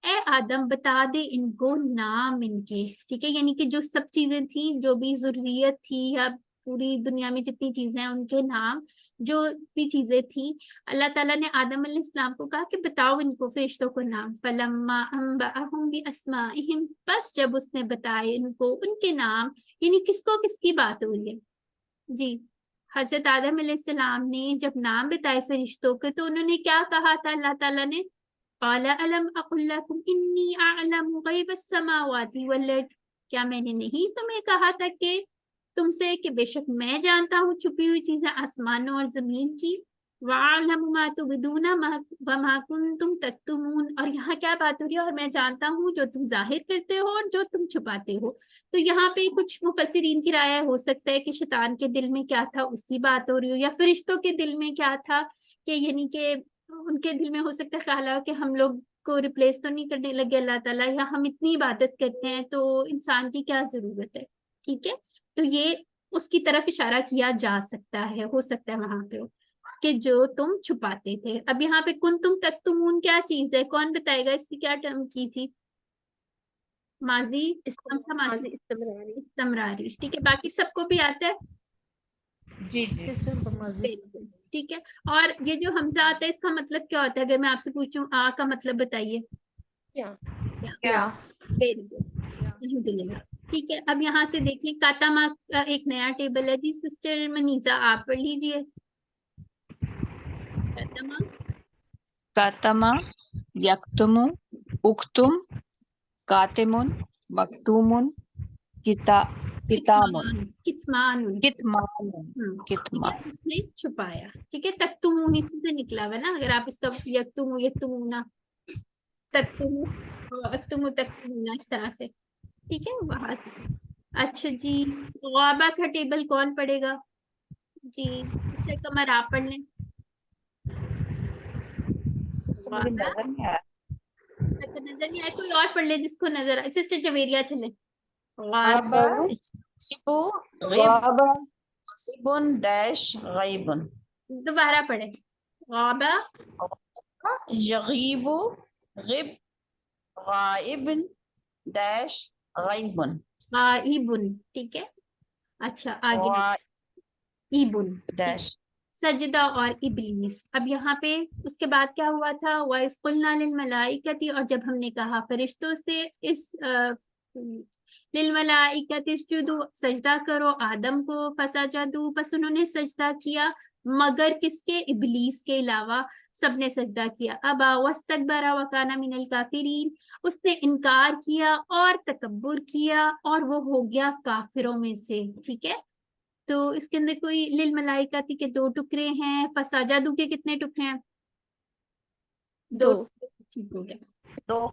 ए आदम बता दे इनको नाम इनके, ठीक है। यानी कि जो सब चीजें थी, जो भी ज़ुर्रियत थी या पूरी दुनिया में जितनी चीजें हैं उनके नाम, जो भी चीजें थी, अल्लाह ताला ने आदम अलैहिस्सलाम को कहा कि बताओ इनको फरिश्तों को नाम, फलम्मा अंबअहुम बि अस्माइहिम, बस जब उसने बताए इनको उनके नाम, यानी किसको किसकी बात हो रही है जी, हजरत आदम अलैहिस्सलाम ने जब नाम बताए फरिश्तों के, तो उन्होंने क्या कहा था, अल्लाह ताला ने क़ाला अलम अक़ुल लकुम इन्नी अअलमु ग़ैबस समावाति वल अर्द, क्या मैंने नहीं तुम्हें कहा था कि तुमसे कि बेशक मैं जानता हूँ छुपी हुई चीजें आसमानों और जमीन की, वअअलमु मा तुबदूना व मा कुंतुम तक्तुमून, और यहाँ क्या बात हो रही है, और मैं जानता हूँ जो तुम जाहिर करते हो और जो तुम छुपाते हो। तो यहाँ पे कुछ मुफस्सिरीन की राय हो सकता है कि शैतान के दिल में क्या था उसकी बात हो रही हो, या फरिश्तों के दिल में क्या था, कि यानी कि उनके दिल में हो सकता है ख्याल हो कि हम लोग को रिप्लेस तो नहीं करने लगे अल्लाह ताला, या हम इतनी इबादत करते हैं तो इंसान की क्या जरूरत है, ठीक है। तो ये उसकी तरफ इशारा किया जा सकता है, हो सकता है वहां पे कि जो तुम छुपाते थे। अब यहाँ पे कुन तुम तक तुमून क्या चीज है, कौन बताएगा इसकी क्या टर्म की थी, माजी, कौन सा माजी, इस्तमरारी। इस्तमरारी, ठीक है। बाकी सबको भी आता है जी जी। बिल्कुल, ठीक है। और ये जो हमजा आता है इसका मतलब क्या होता है, अगर मैं आपसे पूछूं आ का मतलब बताइए, क्या वेरी गुड, अल्हम्दुलिल्लाह, ठीक है। अब यहाँ से देख लें कातामा का एक नया टेबल है जी, सिस्टर मनीजा आप पढ़ लीजिए। कातामा, कातमा, यक्तुमु, उक्तुम, कातिमुन, मक्तूमुन, कितामुन, कितमान, कितमानुन, ठीक कितमान। है, उसने छुपाया, ठीक है। तक्तुमून इसी से निकला हुआ ना, अगर आप इसका यक्तुमु यक्तुमूना, तक्तुमु अक्तुमु तक्तुमूना, इस तरह से, ठीक है, वहां से। अच्छा जी, गौबा का टेबल कौन पढ़ेगा जी, इससे कमर आप पढ़ लें। मुझे नजर नहीं आया। अच्छा नजर नहीं आए, कोई और पढ़ ले जिसको नजर आए, सिस्टर जवेरिया चले। गाबा गैबुन डैश गैबुन। दोबारा पढ़े। गाबा यगीबु गिब गाइबन डैश गाइबुन गाइबुन, ठीक है। अच्छा आगे इबुन, डैश सजदा और इबलीस। अब यहाँ पे उसके बाद क्या हुआ था, वाइस कुल्ना लिल मलाइकती, और जब हमने कहा फरिश्तों से इस लिल मलाइकती इसजुदू, सजदा करो आदम को, फसजदू, बस उन्होंने सजदा किया मगर किसके, इबलीस के अलावा सबने सजदा किया। अबा वस्तकबरा वकाना मिनल काफिरीन, उसने इनकार किया और तकब्बुर किया और वो हो गया काफिरों में से, ठीक है। तो इसके अंदर कोई लिल मलाइकाती के 2 टुकड़े हैं, फसाजादू के कितने टुकड़े हैं? 2, ठीक हो गया। दो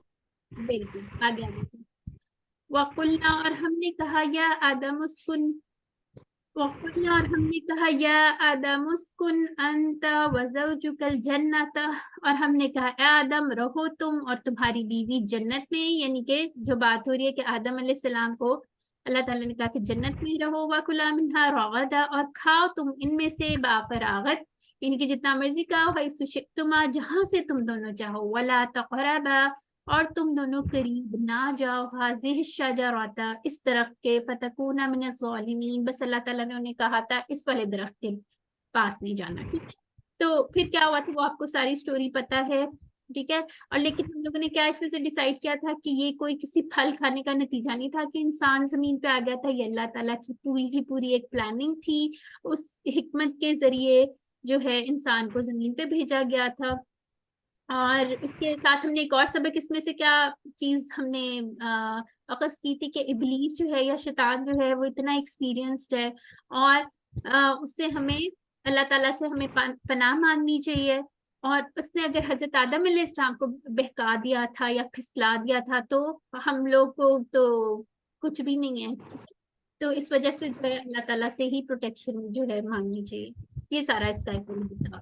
बिल्कुल, आगे आगे। वकुल्ना, और हमने कहा या आदम उस्कुन, वकुल्ना, और हमने कहा या आदम उस्कुन अंता वज़ौजुकल जन्नता, और हमने कहा ए आदम रहो तुम और तुम्हारी बीवी जन्नत में, यानी कि जो बात हो रही है कि आदम अलैहिस्सलाम को अल्लाह ताला ने कहा कि जन्नत में रहो, वकुला मिन्हा रगदा, और खाओ तुम इनमें से बाफरागत, यानी कि जितना मर्जी खाओ, हैसु शि'तुमा, जहां से तुम दोनों चाहो, वला तक़रबा, और तुम दोनों करीब ना जाओ, हाज़िह शजरता, इस दरख्त के, फतकूना मिनज़ ज़ालिमीन, बस अल्लाह ताला ने उन्हें कहा था इस वाले दरख्त के पास नहीं जाना, ठीक है। तो फिर क्या हुआ था वो आपको सारी स्टोरी पता है, ठीक है। और लेकिन हम लोगों ने क्या इसमें से डिसाइड किया था कि ये कोई किसी फल खाने का नतीजा नहीं था कि इंसान जमीन पे आ गया था, ये अल्लाह ताला की पूरी एक प्लानिंग थी, उस हिकमत के जरिए जो है इंसान को जमीन पे भेजा गया था। और इसके साथ हमने एक और सबक इसमें से क्या चीज हमने अखज़ की थी कि इब्लीस जो है या शैतान जो है वो इतना एक्सपीरियंस्ड है, और उससे हमें अल्लाह ताला से हमें पनाह मांगनी चाहिए। और उसने अगर हजरत आदम अलैहिस्सलाम को बहका दिया था या फिसला दिया था तो हम लोग को तो कुछ भी नहीं है, ठीक है? तो इस वजह से जो है अल्लाह ताला से ही प्रोटेक्शन जो है मांगनी चाहिए। ये सारा इसका था।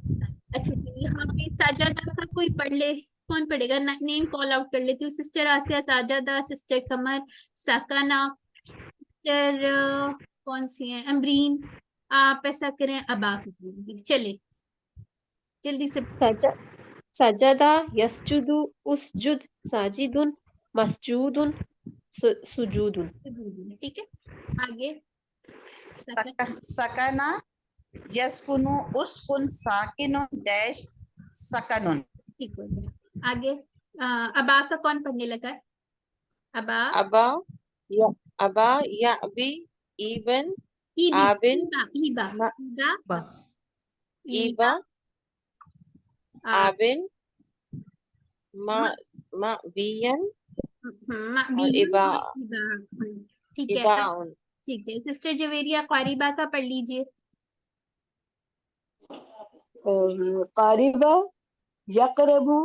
अच्छा जी, यहाँ पे साजादा का कोई पढ़ ले, कौन पढ़ेगा? नेम कॉल आउट कर लेती हूँ। सिस्टर आसिया, साजादा, सिस्टर कमर, साकाना, सिस्टर कौन सी है, अमरीन। आप ऐसा करें, अब आप चले जल्दी से। सजदा यस्जुदु उसजुद, साजिदुन मस्जूदुन सुजूदुन, ठीक है। आगे सकना यस्कुनु उसकुन साकिनुन डैश सकनुन, ठीक हो गया। आगे अबा का कौन पढ़ने लगा है? अबा अबा याबी इबन आबिन इबा आबिन मअबियन और इबा, ठीक है। ठीक है, सिस्टर जवेरिया क़ारिबा का पढ़ लीजिए। कारिबा यकरबु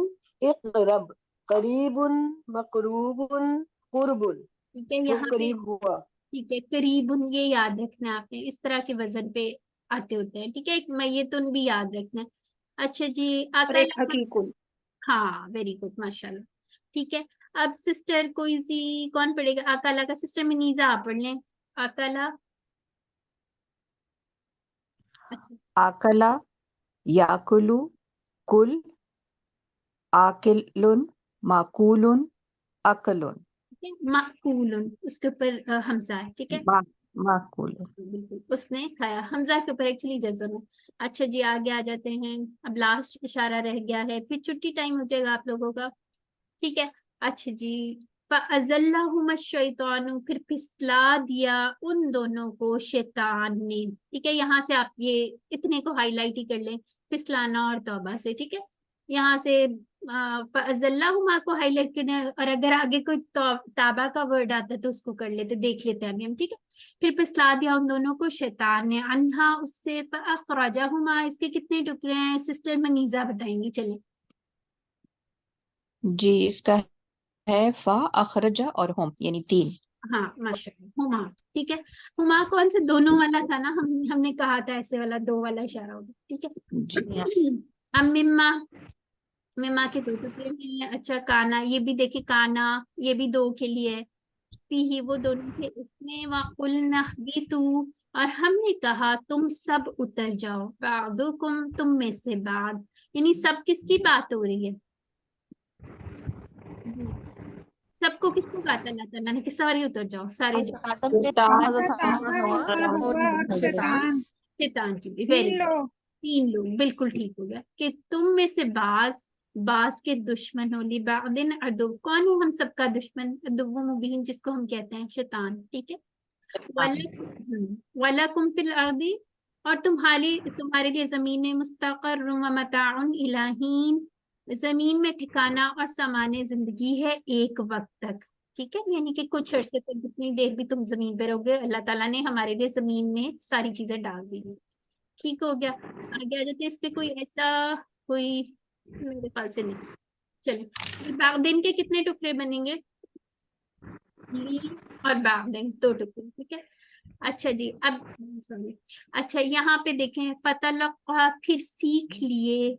इक़रब, करीबुन मकरूबुन कुर्बुन, ठीक है, वो यहाँ पे करीब हुआ। ठीक है, करीबुन ये याद रखना आपने, इस तरह के वजन पे आते होते हैं, ठीक है। एक मय्यतुन भी याद रखना है। अच्छा जी, हकीकुन। हाँ वेरी गुड, माशाल्लाह। ठीक है, अब सिस्टर कोई सी कौन पढ़ेगा? आकाला का, सिस्टर मिनीजा आप पढ़ लें। आकाला। अच्छा, आकला याकुलु कुल, आकिलुन माकुलुन अकलुन, ठीक है। माकूलुन, उसके ऊपर हमजा है, ठीक है। माकुलुन, बिल्कुल, उसने खाया, हमजा के ऊपर एक्चुअली जज़म है। अच्छा जी, आगे आ जाते हैं। अब लास्ट इशारा रह गया है, फिर छुट्टी टाइम हो जाएगा आप लोगों का, ठीक है। अच्छा जी, फ़अज़ल्लहुमा शैतानु, फिर फिसला दिया उन दोनों को शैतान ने, ठीक है। यहाँ से आप ये इतने को हाईलाइट ही कर लें, फिसलाना और तौबा से, ठीक है। यहाँ से फ़अज़ल्लहुमा को हाईलाइट करना है, और अगर आगे कोई ताबा का वर्ड आता है तो उसको कर लेते, देख लेते हैं अभी हम, ठीक है। फिर फिसला दिया उन दोनों को शैतान ने, अन्हा, उससे, फ़अख़रजहुमा, इसके कितने टुकड़े हैं? सिस्टर मनीजा बताएंगी, चलें। जी इसका है फा अखरजा और हम, यानी 3। हाँ माशाल्लाह, हुमा, ठीक है। हुमा कौन से, दोनों वाला था ना, हमने कहा था ऐसे वाला 2 वाला इशारा होगा, ठीक है। अब मिम्मा, मिम्मा के 2 टुकड़े हैं। अच्छा, काना, ये भी देखिए, काना ये भी 2 के लिए है। फीही, वो दोनों थे इसमें, वकुल्ना भी तू, और हमने कहा तुम सब उतर जाओ, बादुकुम तुम में से बाद, यानी सब किसकी बात हो रही है? जी, सबको किसको कहा था अल्लाह ताला ने कि सारे उतर जाओ, सारे जाओ? शैतान की भी, वेरी गुड, 3 लोग, बिल्कुल ठीक हो गया कि तुम में से बास के दुश्मन हो, लिबादिन अदुव, कौन है हम सबका दुश्मन? अदुव्व मुबीन, जिसको हम कहते हैं शैतान, ठीक है। वलकुम फिल अर्दी, और तुम्हारे लिए जमीन में मुस्तक़र व मताउन इला हीन, जमीन में ठिकाना और सामान्य जिंदगी है एक वक्त तक, ठीक है, यानी कि कुछ अरसे तक, जितनी देर भी तुम जमीन पे रहोगे, अल्लाह ताला ने हमारे लिए जमीन में सारी चीजें डाल दी हैं। ठीक हो गया, आगे आ जाते हैं। इस पे कोई ऐसा कोई मेरे ख्याल से नहीं। चलिए, बागदिन के कितने टुकड़े बनेंगे? ली और बागदिन 2 टुकड़े, ठीक है। अच्छा जी, अब सॉरी, अच्छा यहाँ पे देखें, फतलक़ा, फिर सीख लिए,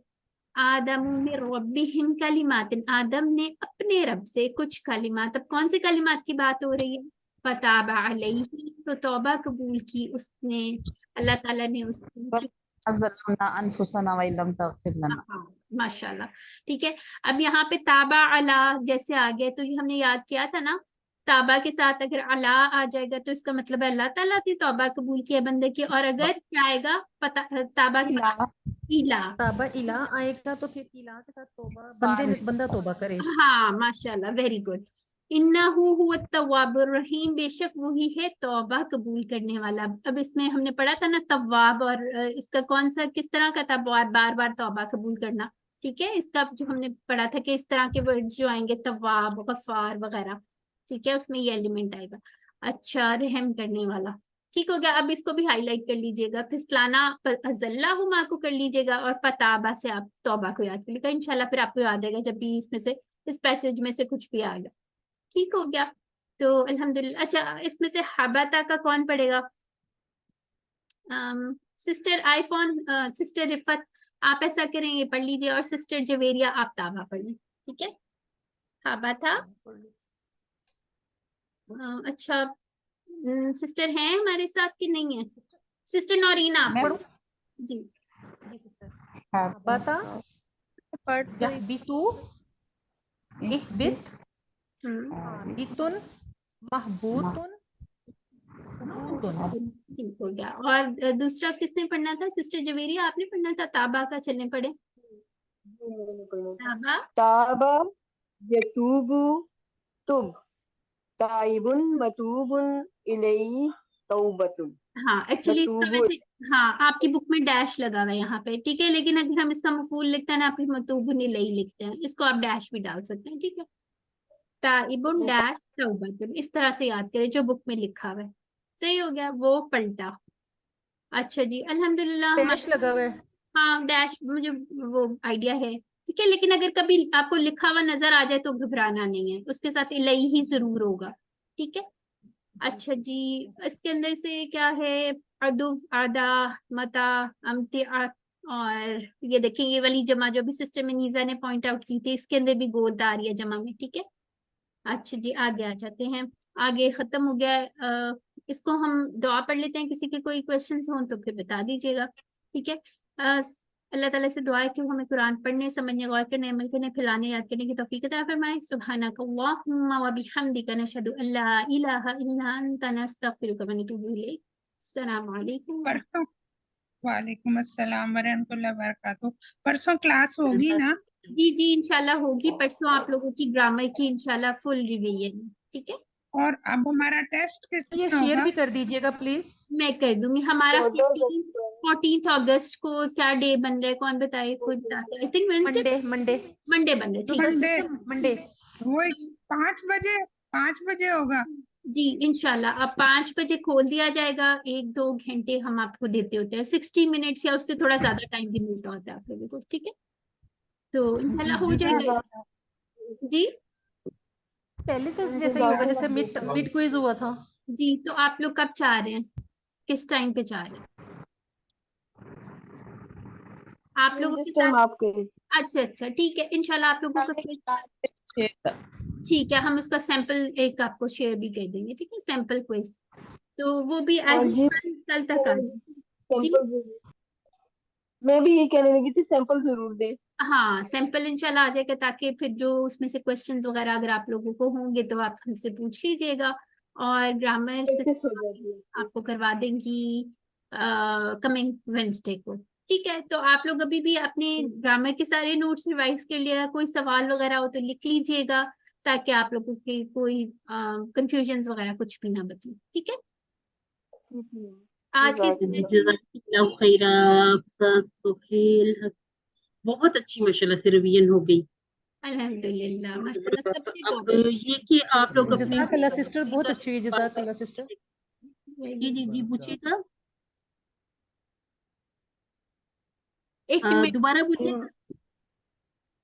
आदम में रब्बिहिम कलिमातिन, आदम ने अपने रब से कुछ कलिमात। अब कौन से कलिमात की बात हो रही है? फताबा अलैहि, तो तौबा कबूल की उसने, अल्लाह ताला ने उसकी। हाँ, माशाल्लाह, ठीक है। अब यहाँ पे ताबा अला जैसे आ गया, तो ये हमने याद किया था ना, ताबा के साथ अगर अला आ जाएगा तो इसका मतलब है अल्लाह ताला ने तौबा कबूल किया बंदे की, और अगर क्या आएगा ताबा के साथ इला, ताबा इला आएगा तो फिर इला के साथ तौबा, बंदा तौबा करे। हाँ, माशाल्लाह, वेरी गुड। इन्नहु हुवा तव्वाबुर रहीम, बेशक वही है तौबा कबूल करने वाला। अब इसमें हमने पढ़ा था ना तव्वाब, और इसका कौन सा किस तरह का था? बार बार तौबा कबूल करना, ठीक है। इसका जो हमने पढ़ा था कि इस तरह के वर्ड्स जो आएंगे तव्वाब, गफ्फार वगैरह, ठीक है, उसमें ये एलिमेंट आएगा। अच्छा, रहम करने वाला, ठीक हो गया। अब इसको भी हाईलाइट कर लीजिएगा, फिसलाना अज़ल्लाहु मा को कर लीजिएगा, और फताबा से आप तौबा को याद कर लीजिएगा, इंशाल्लाह फिर आपको याद आएगा जब भी इसमें से, इस पैसेज में से कुछ भी आ गया, ठीक हो गया। तो अल्हम्दुलिल्लाह। अच्छा, इसमें से हबाता का कौन पढ़ेगा? सिस्टर आईफोन, सिस्टर रिफत, आप ऐसा करें, ये पढ़ लीजिए, और सिस्टर जवेरिया आप ताबा पढ़ लें, ठीक है। हबाता, अच्छा, सिस्टर हैं हमारे साथ कि नहीं है? सिस्टर नौरीना आप पढ़ो जी। जी सिस्टर। बता यहबितु, इहबित, बितुन, महबूतुन, हुबूतुन। ठीक हो गया। और दूसरा किसने पढ़ना था? सिस्टर जवेरिया आपने पढ़ना था। ताबा का चलने पड़े। ताबा, ताबा यतूबु तुब, ताइबुन मतूबुन इलैहि तौबतुन। हाँ, एक्चुअली इसका वैसे, हाँ, आपकी बुक में डैश लगा हुआ है यहाँ पे, ठीक है, लेकिन अगर हम इसका मफूल लिखते हैं ना, आप मतूबुन इलैहि लिखते हैं, इसको आप डैश भी डाल सकते हैं, ठीक है। ताइबुन डैश तौबतुन, इस तरह से याद करें जो बुक में लिखा हुआ है। सही हो गया, वो पलटा। अच्छा जी, अल्हम्दुलिल्लाह। डैश लगा हुआ है। हाँ, डैश मुझे वो आइडिया है, ठीक है, लेकिन अगर कभी आपको लिखा हुआ नजर आ जाए तो घबराना नहीं है, उसके साथ इलैहि ही जरूर होगा, ठीक है। अच्छा जी, इसके अंदर से क्या है? अदुव, आदा, मता, अमतिआ, और ये देखिए ये वाली जमा जो भी सिस्टर नीजा ने पॉइंट आउट की थी, इसके अंदर भी गोद आ रही है जमा में, ठीक है। अच्छा जी, आगे आ जाते हैं। आगे खत्म हो गया। इसको हम दुआ पढ़ लेते हैं, किसी के कोई क्वेश्चन हो तो फिर बता दीजिएगा, ठीक है। अल्लाह ताला से दुआ है कि हमें कुरान पढ़ने, समझने, गौर करने, अमल करने, फैलाने, याद करने की तौफीक अता फरमाए। सुब्हानक अल्लाहुम्मा व बिहम्दिका नशहदु अल्ला इलाहा इल्ला अंता नस्तगफिरुका व नतूबु इलैक। अस्सलाम वालेकुम। वालेकुम अस्सलाम वरहमतुल्लाहि वबरकातुहू। परसों क्लास होगी ना? जी जी, इंशाल्लाह होगी। परसों आप लोगों की ग्रामर की इंशाल्लाह फुल रिवीजन, ठीक है। और अब हमारा टेस्ट किस ये दिन शेयर होगा? भी कर दीजिएगा प्लीज। मैं कर दूंगी। हमारा 14 अगस्त को क्या डे बन रहा है, कौन बताए? कोई बताते? I think Wednesday, Monday Monday बन रहा है, ठीक है। मंडे, मंडे वो 5 बजे होगा। जी इंशाल्लाह। अब 5 बजे खोल दिया जाएगा। 1-2 घंटे हम आपको देते होते हैं, 60 मिनट्स या उससे थोड़ा ज्यादा टाइम भी मिलता होता है आप लोगों को, ठीक है। तो इंशाल्लाह हो जाएगा जी। पहले तो जैसे ही होगा, जैसे मिड क्विज हुआ था। जी, तो आप लोग कब चाह रहे हैं, किस टाइम पे चाह रहे हैं? आप लोगों के साथ? अच्छा अच्छा, ठीक है, इंशाल्लाह आप लोगों का ठीक है, हम उसका सैंपल एक आपको शेयर भी कर देंगे, ठीक है, सैंपल क्विज, तो वो भी आई और होप ये कल तक आ जाए। जी सैंपल मैं भी ये कहने लगी थी, सैंपल जरूर दें। हाँ, सैंपल इंशाल्लाह आ जाएगा, ताकि फिर जो उसमें से क्वेश्चंस वगैरह अगर आप लोगों को होंगे तो आप हमसे पूछ लीजिएगा। और ग्रामर से प्रैक्टिस हो जाती है। आपको करवा देंगी कमिंग वेंसडे को। ठीक है, तो आप लोग अभी भी अपने ग्रामर के सारे नोट्स रिवाइज कर लिया, कोई सवाल वगैरह हो तो लिख लीजिएगा, ताकि आप लोगों के कोई कंफ्यूजन वगैरह कुछ भी ना बचे। ठीक है, आज के जज़ाकल्लाह खैरा अफ़सा, सुहेल, बहुत अच्छी माशाल्लाह से रिवीजन हो गई। अल्हम्दुलिल्लाह माशाल्लाह सबके अब ये कि आप लोग अपने जज़ाकल्लाह सिस्टर, बहुत अच्छी हुई, जज़ाकल्लाह सिस्टर। जी पूछिएगा, एक मिनट दोबारा बोलिएगा।